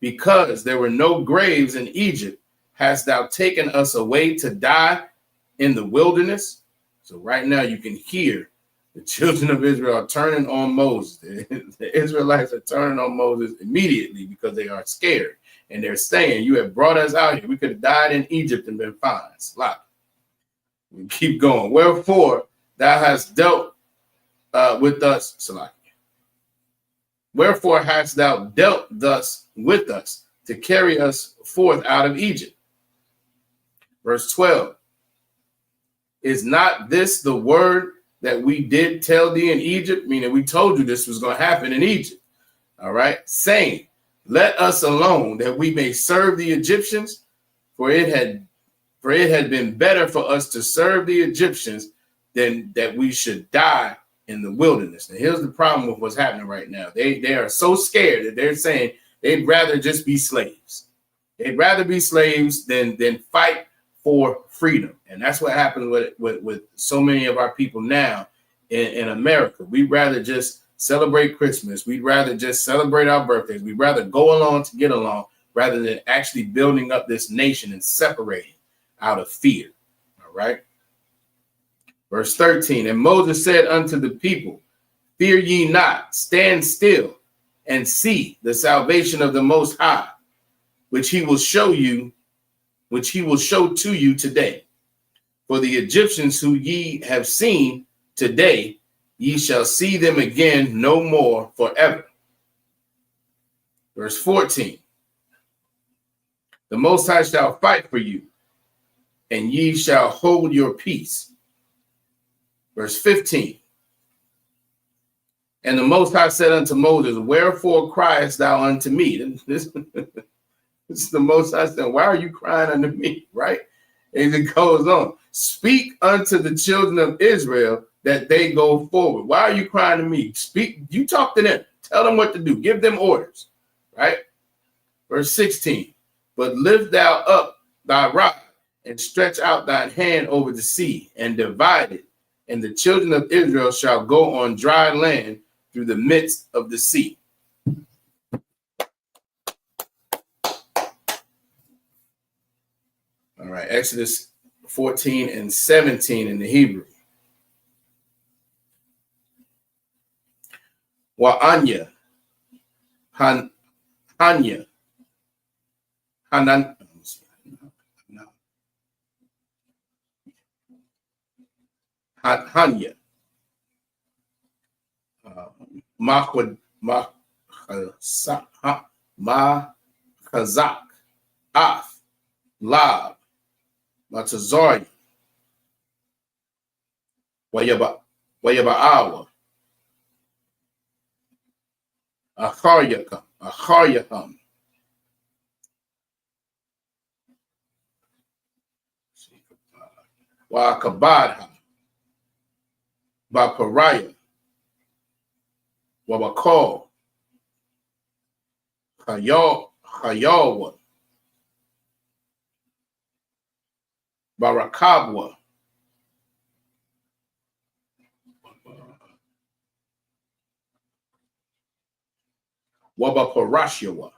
S5: because there were no graves in Egypt, hast thou taken us away to die in the wilderness? So right now you can hear the children of Israel are turning on Moses. The Israelites are turning on Moses immediately because they are scared. And they're saying, you have brought us out here. We could have died in Egypt and been fine. Slap. We keep going. Wherefore thou hast dealt with us, Salaki. Wherefore hast thou dealt thus with us to carry us forth out of Egypt? Verse 12. Is not this the word that we did tell thee in Egypt? Meaning we told you this was going to happen in Egypt. All right. Saying, let us alone that we may serve the Egyptians, for it had been better for us to serve the Egyptians than that we should die in the wilderness. Now here's the problem with what's happening right now. They are so scared that they're saying they'd rather just be slaves. They'd rather be slaves than fight for freedom. And that's what happens with so many of our people now in America. We'd rather just celebrate Christmas. We'd rather just celebrate our birthdays. We'd rather go along to get along rather than actually building up this nation and separating out of fear. All right. Verse 13. And Moses said unto the people, fear ye not, stand still and see the salvation of the Most High, which he will show to you today. For the Egyptians who ye have seen today, ye shall see them again no more forever. Verse 14. The Most High shall fight for you, and ye shall hold your peace. Verse 15. And the Most High said unto Moses, wherefore criest thou unto me? This is the Most High saying, why are you crying unto me? Right? And it goes on. Speak unto the children of Israel that they go forward. Why are you crying to me? Speak. You talk to them. Tell them what to do. Give them orders. Right? Verse 16. But lift thou up thy rod and stretch out thine hand over the sea and divide it. And the children of Israel shall go on dry land through the midst of the sea. All right, Exodus 14 and 17 in the Hebrew. Wa'anya, Hanya, Hanan, Hanya, Kazak, Af, Lab, Matazari, Wayaba'awa, Acharyakum, Wa'akabadha, Bapariah, Wabakal, Hayawa, Barakabwa, Wabaparashawa.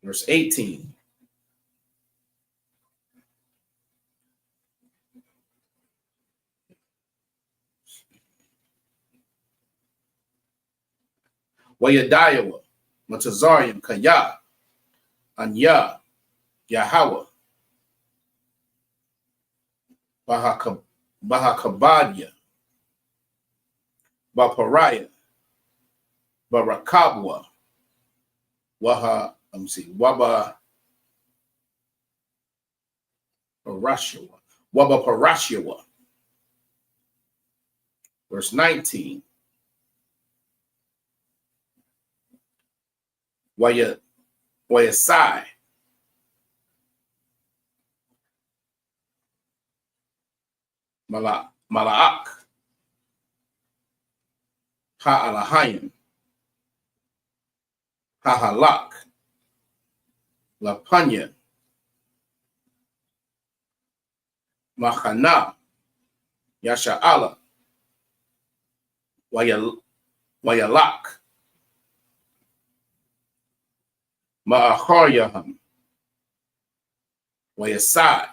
S5: Verse 18. Wayadayawa, Matazarian, Kaya, Anya, Yahweh, Bahakabadia, Bapariah, Barakabwa, Waba Parashiwa. Verse 19. Wayasai, Malaak, Ha'alahayim, Hahalak, Lapanya, Machana, Yasha'ala, Wayalak, Ma'aharyaham, Wayasai.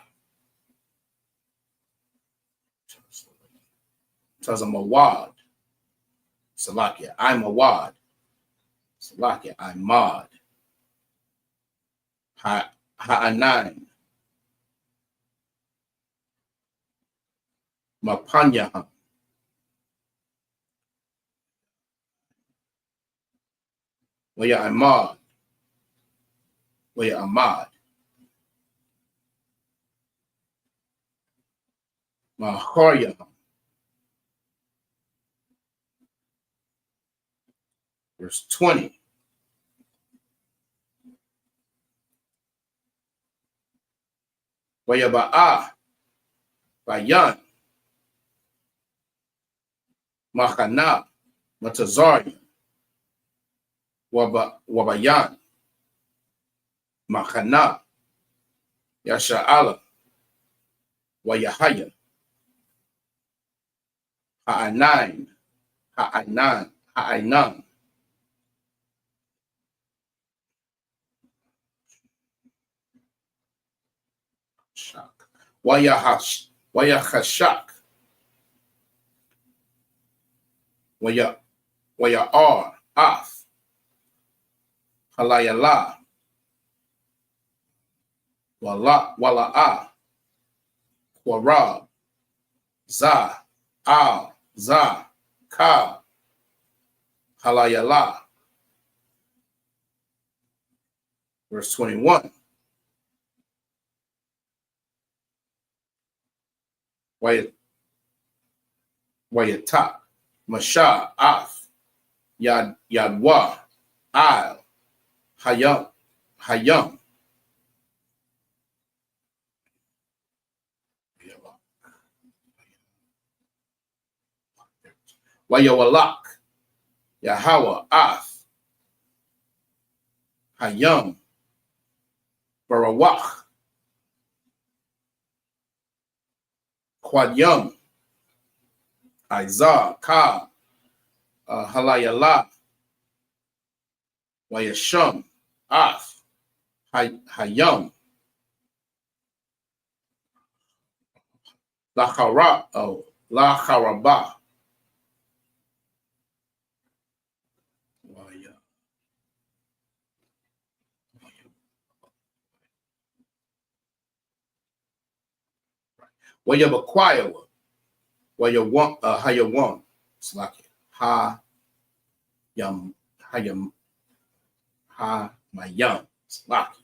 S5: Says I'm a wad. Salakia, I'm a wad. Salakia, I'm mod. Ha'anan, Mapanyaham. Waya Ahmad. Waya Ahmad. Maharyaham. Verse 20. Waya Ba'ah. Bayan. Machana. Matazarian. Wabayan. Machana. Yasha'ala. Wayahaya. Ha'anan. Ha'ainan. Wayahashak. Wayar. Af. Halayala. Wala'ah. Warab. Za. Al. Za. Ka. Halayala. Verse 21. Wayata. Masha. Af. Yadwa. Al. Hayam. Wayawalak. Yahweh. Af. Hayam. Barawach. Quadyam. Izar. Ka. Halayala. Wayasham. Af. Hayam. Lacharaba. Wayabakwayawa. Hayawam. It's like Hayam. Mayam. It's like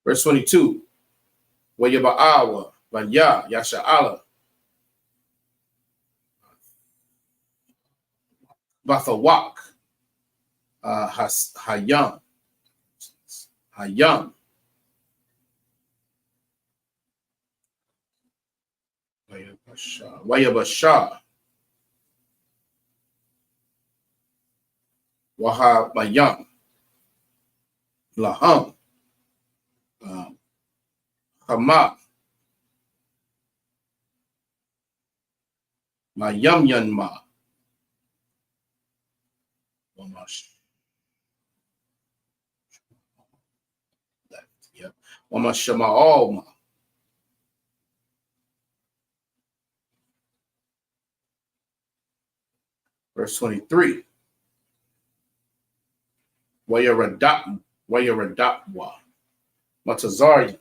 S5: verse 22. Wayaba'awa. Banya. Yasha'ala. Bathawak. Hayam. Hayam. Wayabasha. Wahabayam. Laham. Hama. Mayam Yanma. Wamashama. Verse 23. Wayaradapwa. Matazarian.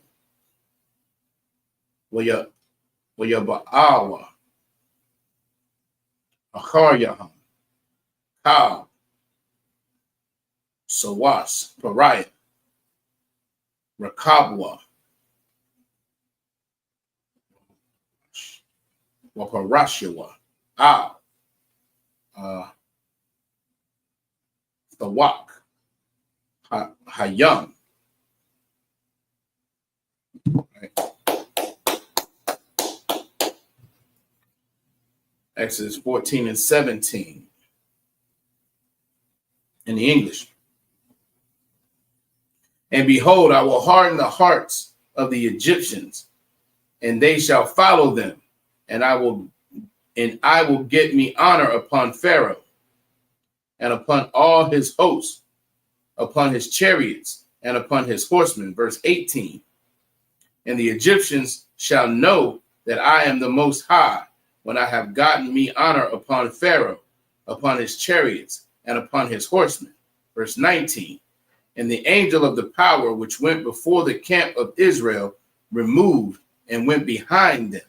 S5: Wayabaawa. Acharyahan. Kal. Sawas. Pariah. Rakabwa. Waparashawa. Thawak. Hayam. Right. Exodus 14 and 17 in the English. And behold, I will harden the hearts of the Egyptians, and they shall follow them, and I will get me honor upon Pharaoh and upon all his hosts, upon his chariots and upon his horsemen. Verse 18. And the Egyptians shall know that I am the Most High, when I have gotten me honor upon Pharaoh, upon his chariots, and upon his horsemen. Verse 19. And the angel of the power which went before the camp of Israel removed and went behind them.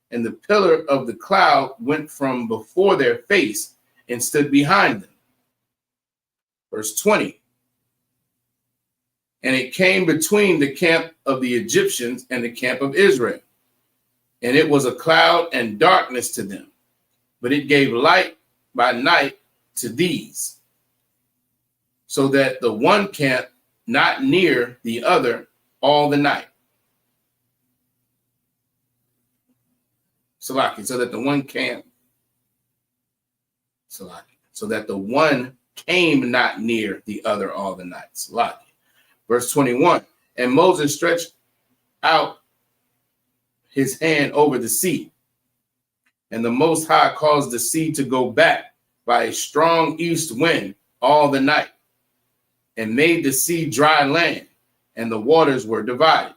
S5: And the pillar of the cloud went from before their face and stood behind them. Verse 20. And it came between the camp of the Egyptians and the camp of Israel. And it was a cloud and darkness to them, but it gave light by night to these, so that the one camp not near the other all the night. Salaki, so that the one camp, Salaki, so that the one came not near the other all the night. Salaki. Verse 21, and Moses stretched out his hand over the sea, and the Most High caused the sea to go back by a strong east wind all the night, and made the sea dry land, and the waters were divided.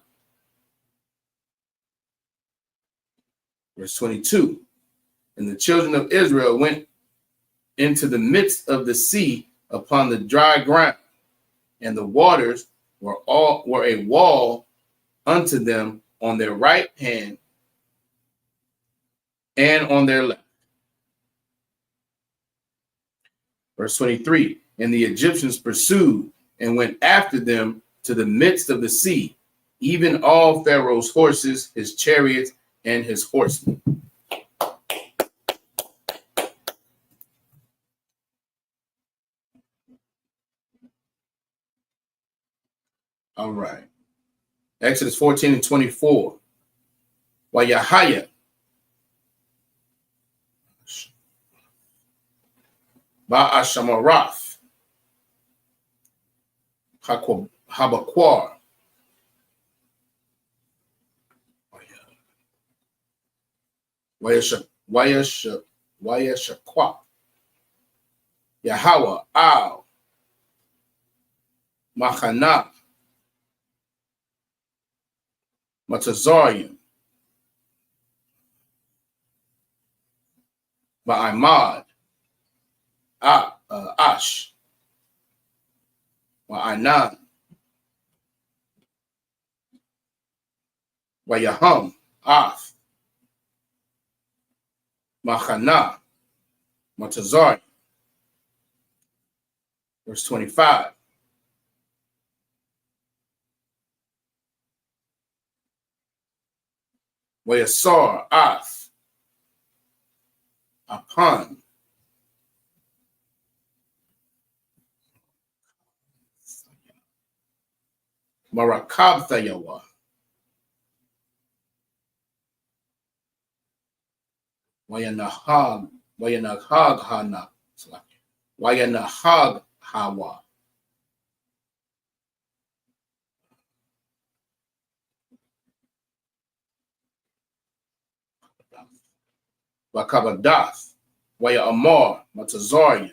S5: Verse 22, and the children of Israel went into the midst of the sea upon the dry ground, and the waters were a wall unto them on their right hand and on their left. Verse 23, and the Egyptians pursued and went after them to the midst of the sea, even all Pharaoh's horses, his chariots, and his horsemen. All right. Exodus 14 and 24. Wayahaya. Ba'ashamarath. Habakwar. Wayashakwa. Yahweh Al. Machana. Matazarian, Ba'imad, Ash, Wa'anan, Wayaham, Af, Machana, Matazarian. Verse 25. Wayasar, Af, Apan, Marakab Thayawa, Wayanahag Hana, Wayanahag Hawa. Wakabadath, Waya Amar, Matazarian,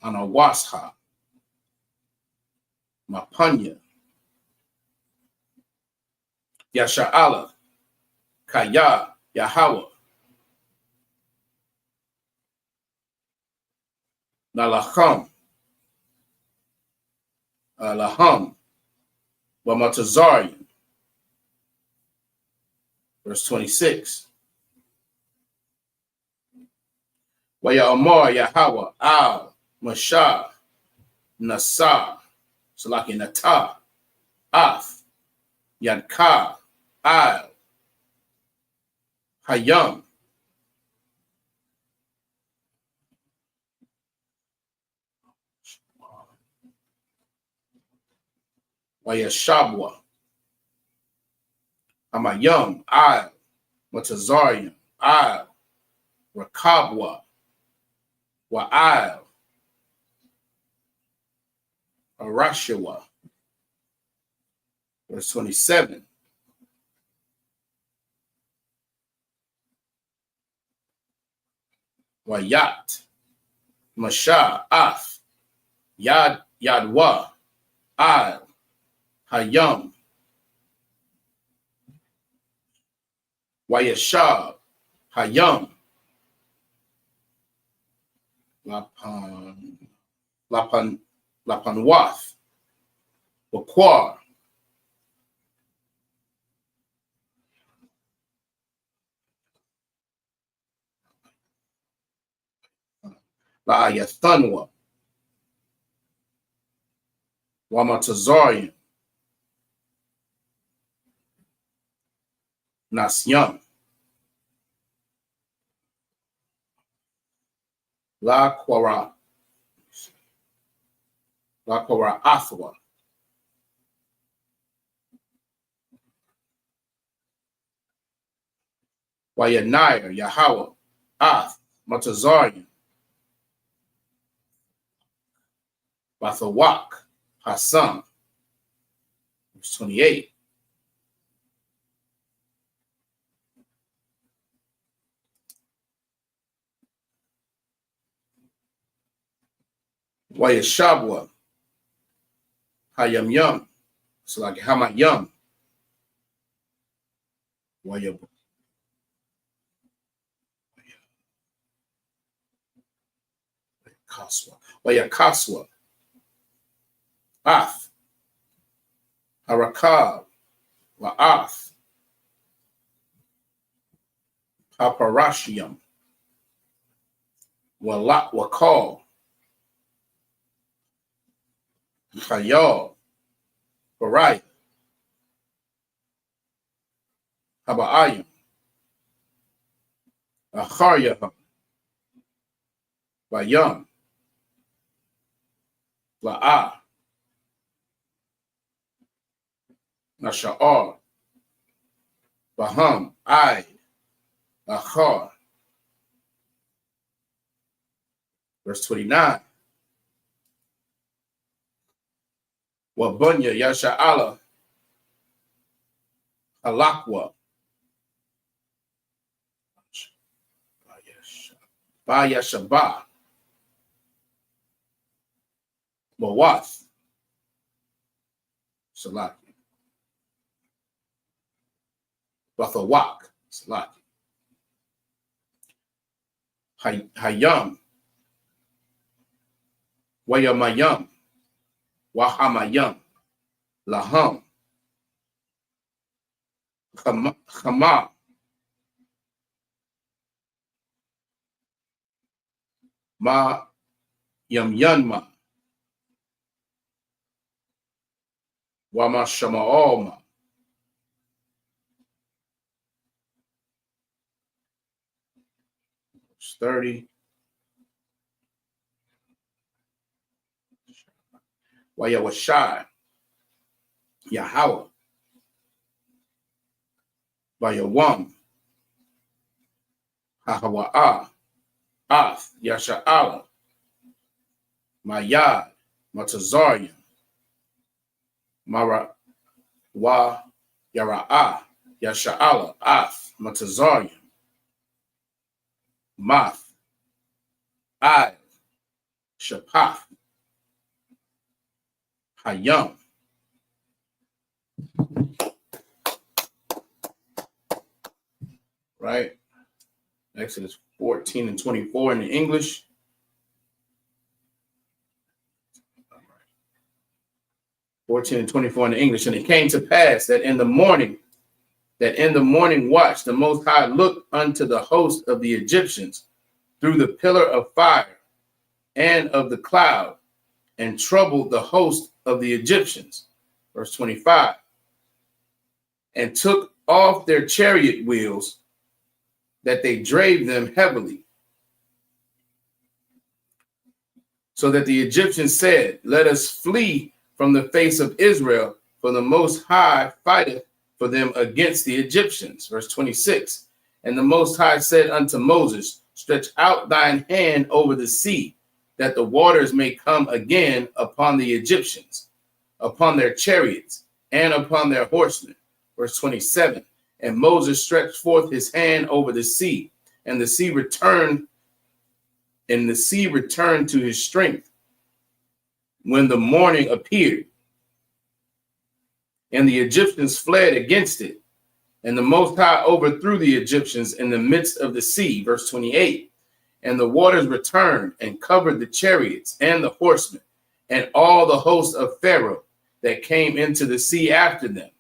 S5: Anawasha, Mapanya, Yasha'ala, Kaya, Yahweh. Nalacham, Laham, Wamatazarian. Verse 26. Waya Amar, Yahweh, Al, Mashah, Nasar, Salaki Natah, Af, Yadka, Al, Hayam, Wayashabwa, Amayam, Al, Matazarian, Al, Rakabwa, Wa'al, Arashawa. Verse 27. Wayat, Mashah, Af, Yad, Yadwa, Al, Hayam, Wayashab, Hayam, Lapanwath, Wakwar, La'ayathanwa, Wamatazarian, Nasyam, La'kwara Athwa, Wayanir, Yahweh, Ath, Matazarian, Bathawak, Hassan. Verse 28. Wayashabwa, Hayam Yum. So like Hamayam. Wayakaswa, Ath, Harakab, Wa'ath, Paparashiam, Wakal, Chayal, Barai, Haba'ayim, Acharyaham, Bayam, La'ah, Nasha'ar, Baham, Ai, Achar. Verse 29. Wabunya, Yasha'ala, Alakwa, Bayashabah, Mawath, Salaki, Bathawak, Salaki, Hayam, Wayamayam, Wahamayam, Laham, Chama, Ma Yamyanma, Wama Shamaoma. Verse 30. Wayawashai, Yahweh, Wayawam, Hahawa'ah, Ath, Yasha'ala, Mayad, Matazarian, Mara, Wa, Yara'ah, Yasha'ala, Ath, Matazarian, Math, Ai, Shapath, Hayam. right? Exodus 14 and 24 in the English. 14 and 24 in the English. And it came to pass that in the morning watch, the Most High looked unto the host of the Egyptians through the pillar of fire and of the cloud, and troubled the host of the Egyptians. Verse 25. And took off their chariot wheels, that they drave them heavily. So that the Egyptians said, let us flee from the face of Israel, for the Most High fighteth for them against the Egyptians. Verse 26. And the Most High said unto Moses, stretch out thine hand over the sea, that the waters may come again upon the Egyptians, upon their chariots, and upon their horsemen. Verse 27. And Moses stretched forth his hand over the sea, and the sea returned to his strength when the morning appeared. And the Egyptians fled against it, and the Most High overthrew the Egyptians in the midst of the sea. Verse 28. And the waters returned and covered the chariots and the horsemen, and all the hosts of Pharaoh that came into the sea after them.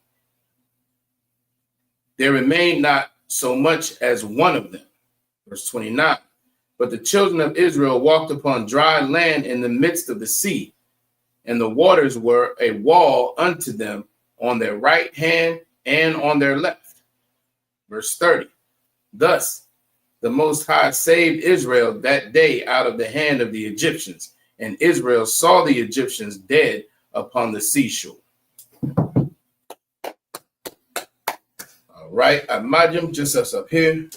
S5: There remained not so much as one of them. Verse 29. But the children of Israel walked upon dry land in the midst of the sea, and the waters were a wall unto them on their right hand and on their left. Verse 30. Thus the Most High saved Israel that day out of the hand of the Egyptians, and Israel saw the Egyptians dead upon the seashore. All right, imagine just us up here.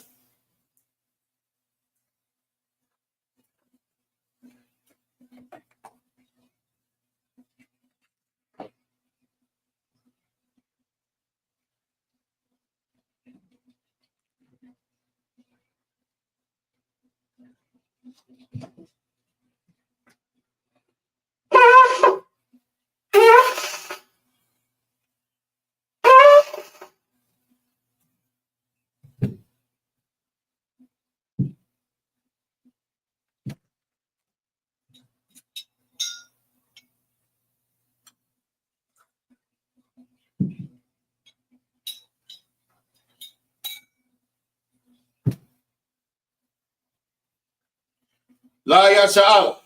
S5: La Yasha'al.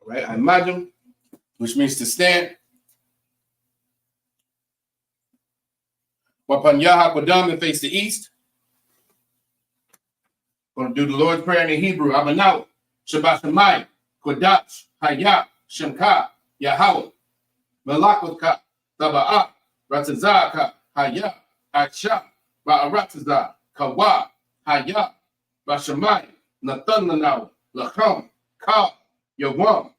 S5: All right, I imagine, which means to stand. Wapan Yahakwadam and face the east. Going to do the Lord's Prayer in the Hebrew. Abanaw, Shabbat Shemayim, Kodash, Hayah, Shemka, Yahweh, Malakotka, Taba'ah, Ratazaka, Hayah, Aksha, Ba'aratazah, Kawa, Hayah, Bashamayim, Nathananaw, Lacham, Ka, Yawam,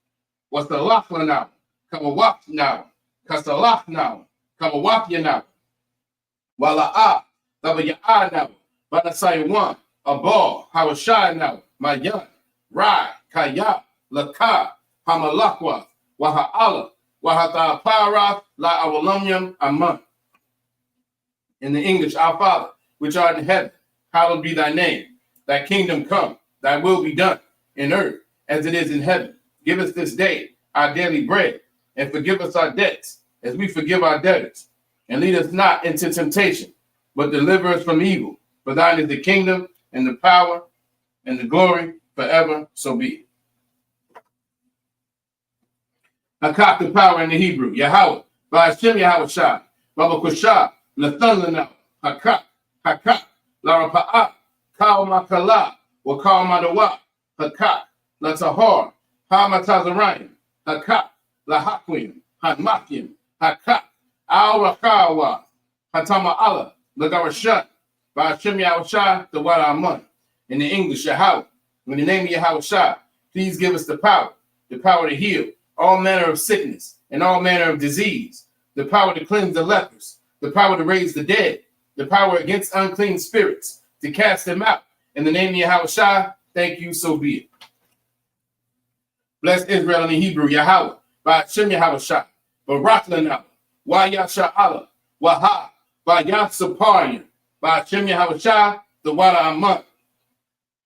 S5: Wasalachlanaw, Kawawak now, Kasalach now, Kawawak now, Wala'ah, Tabaya'ah now, Banasaywan, Abal, Hawashai now, Mayan, Rai, Kaya, Laka, Hamalakwa, Waha'ala, Wahata'aparath, La Awalamyam, Aman. In the English, our Father, which art in heaven, hallowed be thy name. Thy kingdom come, thy will be done in earth as it is in heaven. Give us this day our daily bread, and forgive us our debts as we forgive our debtors. And lead us not into temptation, but deliver us from evil. For thine is the kingdom and the power and the glory forever, so be it. Hakak, the power in the Hebrew, Yahweh, Ba'ashem Yahweh Shai, Baba Kushah, Nathan Lanau, Hakak, Hakak, Larapa'ah, Kal Makala, Wakal Madawa, Hakak, Latahar, Hamatazarayim, Hakak, Lahakwim, Hamakim, Hakak, Al Rakawa, Hatama Allah, Lagarashat, Ba'ashem Yahweh Shai, the Wadaman. In the English, Yahweh, in the name of Yahweh Shai, please give us the power to heal all manner of sickness and all manner of disease, the power to cleanse the lepers, the power to raise the dead, the power against unclean spirits, to cast them out, In the name of Yahweh Shai, thank you, so be it. Bless Israel in the Hebrew, Yahweh, by Shem Yahweh Shai, Barak Lanah, Wayasha Allah, Waha, by Yatsaparian, by Shem Yahweh Shai, the Wada Amant.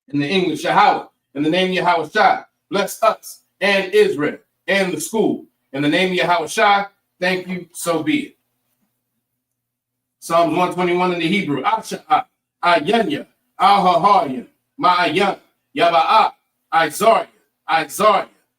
S5: In the English, Yahweh, in the name of Yahweh Shai, bless us and Israel and the school. In the name of Yahweh Shai, thank you, so be it. Psalms 121 in the Hebrew, Asha'a, Ayanya, Al-Haharya, Ma'ayan, Yaba'a, Izarya,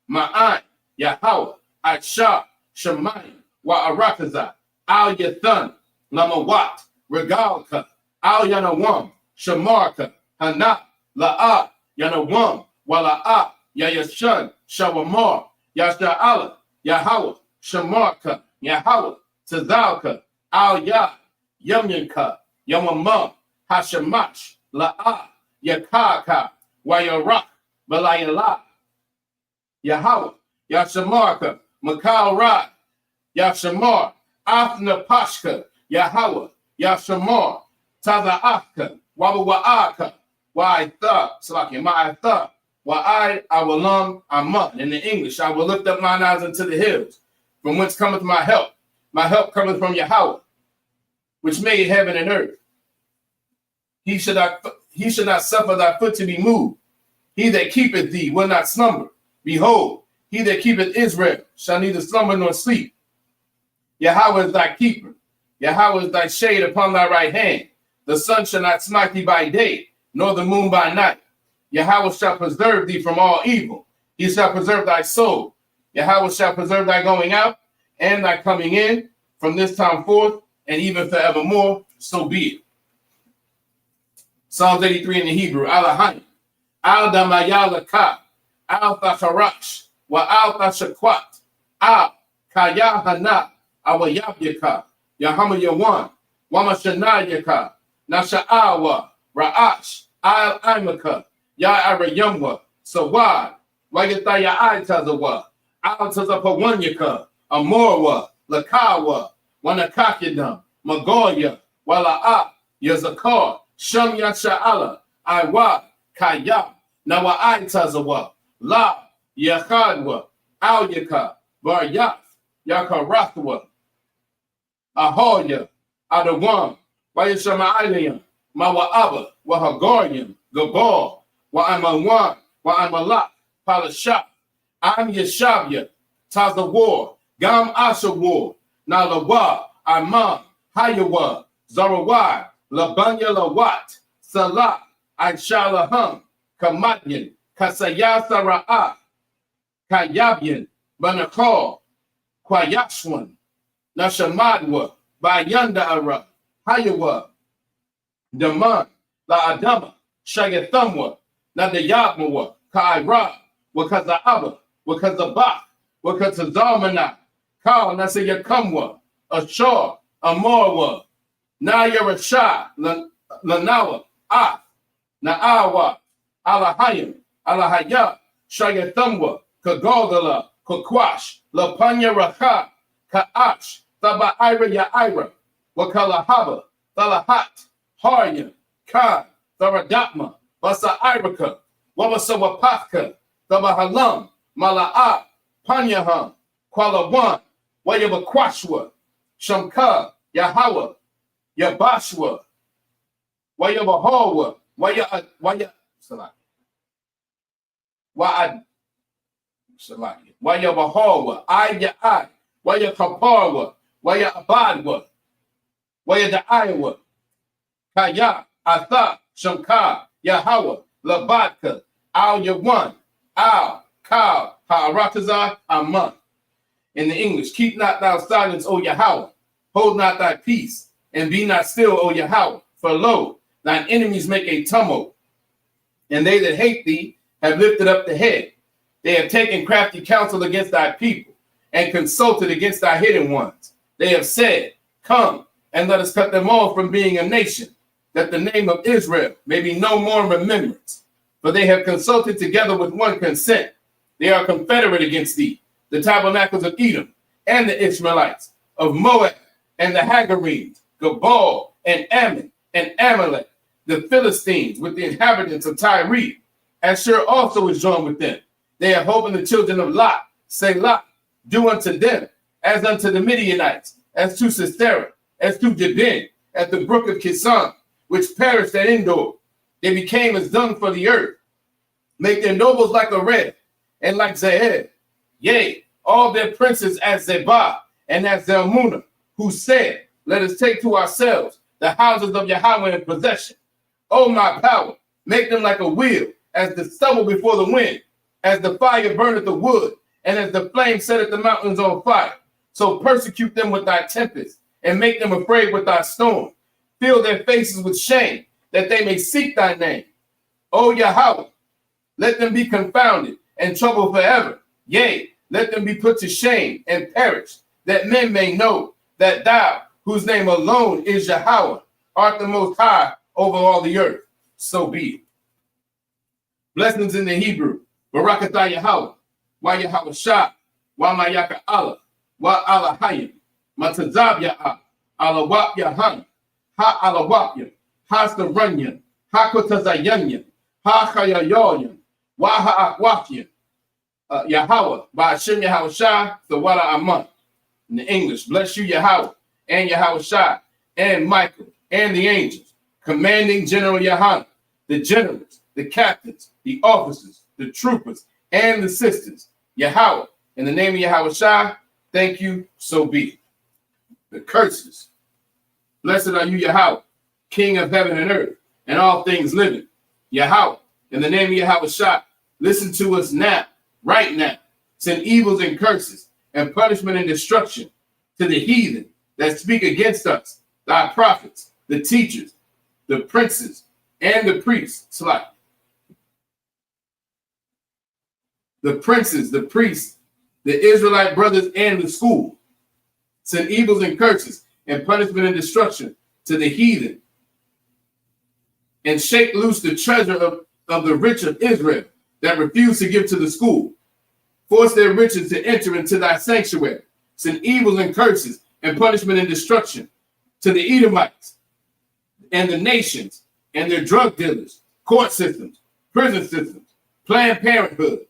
S5: Ma'an, Yahweh, Aisha, Shemayim, Wa'arakaza, Al-Yathan, Lamawat, Regalka, Al-Yanawam, Shamarka, Hana, La'a, Yanawam, Wala'a, Yayashan, Shawamar, Yasha'ala, Yahweh, Shamarka, Yahweh, Tazalka, Al-Yah, Yamyanka, Yamamam, Hashamash, La'a, Yakaka, Wayarak, Balayala, Yahweh, Yashamarka, Makal Rad, Yashamar, Afna Pashka, Yahweh, Yashamar, Taza'aka, Wabawa'aka, Wa'itha, Salaki, Ma'itha, Wa'ai, Amman. In the English, I will lift up mine eyes unto the hills, from whence cometh my help. My help cometh from Yahweh, which made heaven and earth. He should not suffer thy foot to be moved. He that keepeth thee will not slumber. Behold, he that keepeth Israel shall neither slumber nor sleep. Yahweh is thy keeper. Yahweh is thy shade upon thy right hand. The sun shall not smite thee by day, nor the moon by night. Yahweh shall preserve thee from all evil. He shall preserve thy soul. Yahweh shall preserve thy going out and thy coming in from this time forth and even forevermore. So be it. Psalms 83 in the Hebrew. Alahayim. Al-Damayalaka. Al-Thacharash. Wa Al-Thashakwat. Al-Kayahana. Awayabyaka. Yahama Yawan. Wamashanayaka. Nasha'awa. Ra'ash. Al-Imaka. Ya'arayamwa. Sawad. Wayataya'itazawa. Al-Tazapawanyaka. Amorwa. Lakawa. Wanakakidam. Magoya. Wala'a. Yazakar. Sham Yasha'ala. Iwa. Kaya. Nawa'itazawa. La. Yakadwa. Al-Yaka. Baryath. Yakarathwa. Ahoya. Adawam. Wayashama'alayam. Mawa'aba. Wahagorium. Gabal. Wa'amawan. Wa'amalak. Palashah. I'm Yeshavya. Tazawar. Gam Ashawar. Nalawa. Amam. Hayawa. Zarawai. Labanya Lawat. Salah. Aishalaham. Kamadyan. Kasayasa Ra'a. Kayabyan. Banakal. Kwayashwan. Nashamadwa. Bayanda Ara. Hayawa. Daman. La Adama. Shagathamwa. Nadayabmawa. Kaira. Wakaza'aba. Wakazabah. Wakazazamana. Kal Nasayakamwa. Ashar. Amorwa. Nayarasha. Lanawa. Ah. Na'awa. Alahayim. Alahaya. Shagathamwa. Kagogala. Kakwash. Lapanya Raha. Ka'ash. Thaba'ira Ya'ira. Wakalahaba. Thalahat. Harya. Khan. Tharadatma. Basa'iraka. Wabasawapaka. Thabahalam. Mala'a. Panyaham. Kwalawan. Wayabakwashwa. Shamka. Yahweh. Yabashwa. Wayabahawa. Wayabahawa. Aya'ai. Wayakaparwa. Wayabadwa. Wayada'aiwa. Kaya. Atha. Shamka. Yahweh. Labadka. Al Yawan. Al. Kal. Ha'arakazah. Aman. In the English, keep not thou silence, O Yahweh. Hold not thy peace, and be not still, O Yahweh. For lo, thine enemies make a tumult, and they that hate thee have lifted up the head. They have taken crafty counsel against thy people, and consulted against thy hidden ones. They have said, come, and let us cut them off from being a nation, that the name of Israel may be no more in remembrance. For they have consulted together with one consent. They are confederate against thee, the tabernacles of Edom, and the Ishmaelites, of Moab, and the Hagarenes, Gabal, and Ammon, and Amalek, the Philistines with the inhabitants of Tyre. Asher also is joined with them. They have hope in the children of Lot. Say Lot, do unto them as unto the Midianites, as to Sisera, as to Jabin, at the brook of Kison, which perished at Endor. They became as dung for the earth. Make their nobles like a red, and like Zehed. Yea, all their princes as Zebah, and as Zalmunna, who said, let us take to ourselves the houses of Yahweh in possession. O my power, make them like a wheel, as the stubble before the wind, as the fire burneth the wood, and as the flame setteth the mountains on fire. So persecute them with thy tempest, and make them afraid with thy storm. Fill their faces with shame, that they may seek thy name. O Yahweh, let them be confounded and troubled forever. Yea, let them be put to shame and perish, that men may know that thou, whose name alone is Yahweh, art the most high over all the earth. So be it. Blessings in the Hebrew. Barakatah Yahweh. Wa Yahweh Shah. Wa Mayaka Allah. Wa Allah Hayim. Matazab Ya'ah. Alawap Yahan. Ha Alawapya. Ha Saranyan. Ha Kotazayanyan. Ha Chayayoyan. Wa Ha'akwafyan. Yahweh. By Hashem Yahweh Shah. The Wala Aman. In the English, bless you, Yahweh, and Yahweh Shai, and Michael, and the angels, commanding General Yahan, the generals, the captains, the officers, the troopers, and the sisters. Yahweh, in the name of Yahweh Shai, thank you, so be it. The curses. Blessed are you, Yahweh, King of heaven and earth, and all things living. Yahweh, in the name of Yahweh Shai, listen to us now, right now. Send evils and curses, and punishment and destruction to the heathen that speak against us, thy prophets, the teachers, the princes, and the priests. The princes, the priests, the Israelite brothers, and the school. Send evils and curses and punishment and destruction to the heathen, and shake loose the treasure of the rich of Israel that refuse to give to the school. Force their riches to enter into thy sanctuary. Send evils and curses and punishment and destruction to the Edomites and the nations and their drug dealers, court systems, prison systems, Planned Parenthood,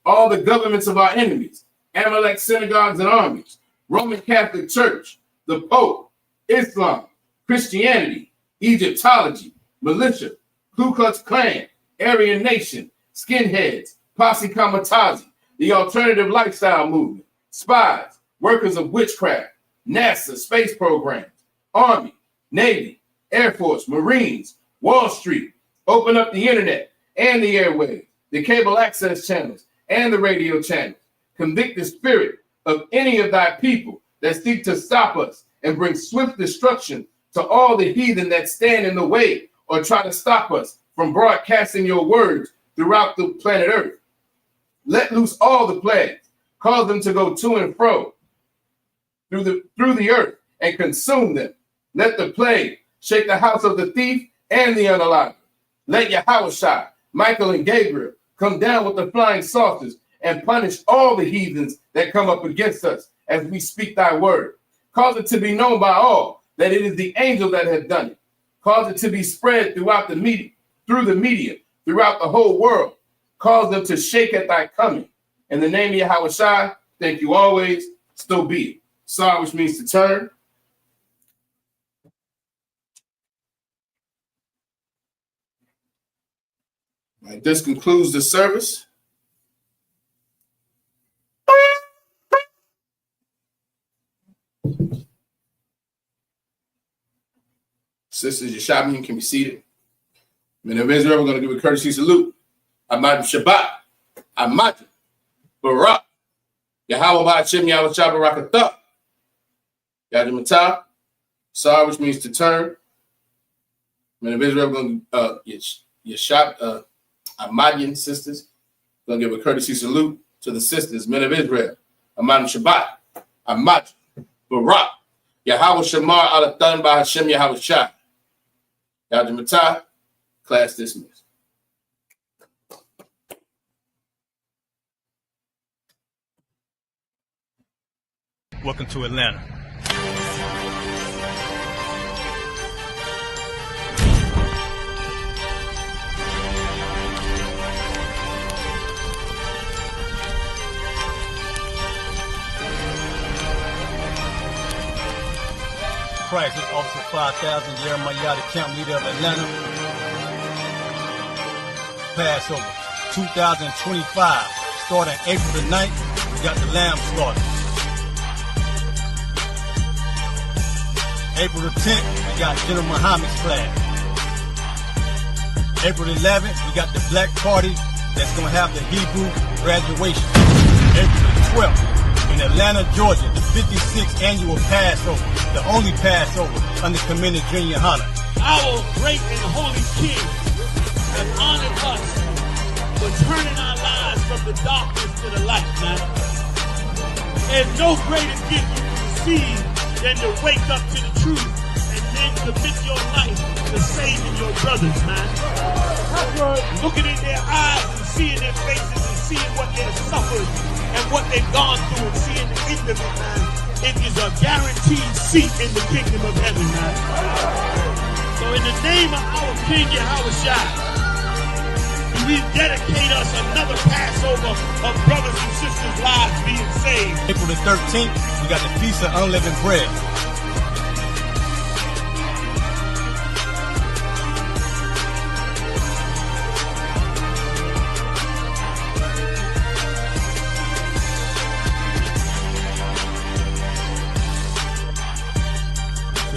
S5: all the governments of our enemies, Amalek synagogues and armies, Roman Catholic Church, the Pope, Islam, Christianity, Egyptology, militia, Ku Klux Klan, Aryan Nation, skinheads, Posse Comitazi, the alternative lifestyle movement, spies, workers of witchcraft, NASA space programs, Army, Navy, Air Force, Marines, Wall Street, open up the internet and the airwaves, the cable access channels and the radio channels. Convict the spirit of any of thy people that seek to stop us and bring swift destruction to all the heathen that stand in the way or try to stop us from broadcasting your words throughout the planet Earth. Let loose all the plagues, cause them to go to and fro through the earth and consume them. Let the plague shake the house of the thief and the unalive. Let Yahweh Shai, Michael, and Gabriel come down with the flying saucers and punish all the heathens that come up against us as we speak thy word. Cause it to be known by all that it is the angel that has done it. Cause it to be spread throughout the media, throughout the whole world. Cause them to shake at thy coming. In the name of Yahweh Shai, thank you always, still be it. Sar, which means to turn. All right, this concludes the service. Sisters, Yashabian can be seated. Men of Israel, we're going to give a courtesy salute. Ahmad Shabbat, Ahmad Barak, Yahweh Ba'ashem, Yahweh Shabbarakatah, Yadimata, Sar, which means to turn. Men of Israel, we're going to Ahmadian sisters, we're going to give a courtesy salute to the sisters, men of Israel. Ahmad Shabbat, Ahmad Barak, Yahweh Shamar Alatan Ba'ashem, Yahweh Shah, Yadimata, class dismissed.
S2: Welcome to Atlanta. Christ. This Officer 5000, Jeremiah, the camp leader of Atlanta. Passover 2025. Starting April the 9th, we got the lamb slaughter. April the 10th, we got General Muhammad's flag. April the 11th, we got the black party that's going to have the Hebrew graduation. April the 12th, in Atlanta, Georgia, the 56th annual Passover, the only Passover under Commander Junior Hunter.
S4: Our great and holy King has honored us for turning our lives from the darkness to the light, man. There's no greater gift you can receive than to wake up to the truth and then commit your life to saving your brothers, man. Looking in their eyes and seeing their faces and seeing what they've suffered and what they've gone through and seeing the end of it, man. It is a guaranteed seat in the kingdom of heaven, man. So in the name of our King Yahushua, we dedicate us another Passover of brothers and sisters' lives being saved.
S2: April the 13th, we got the Feast of Unleavened Bread.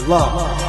S3: Shalom.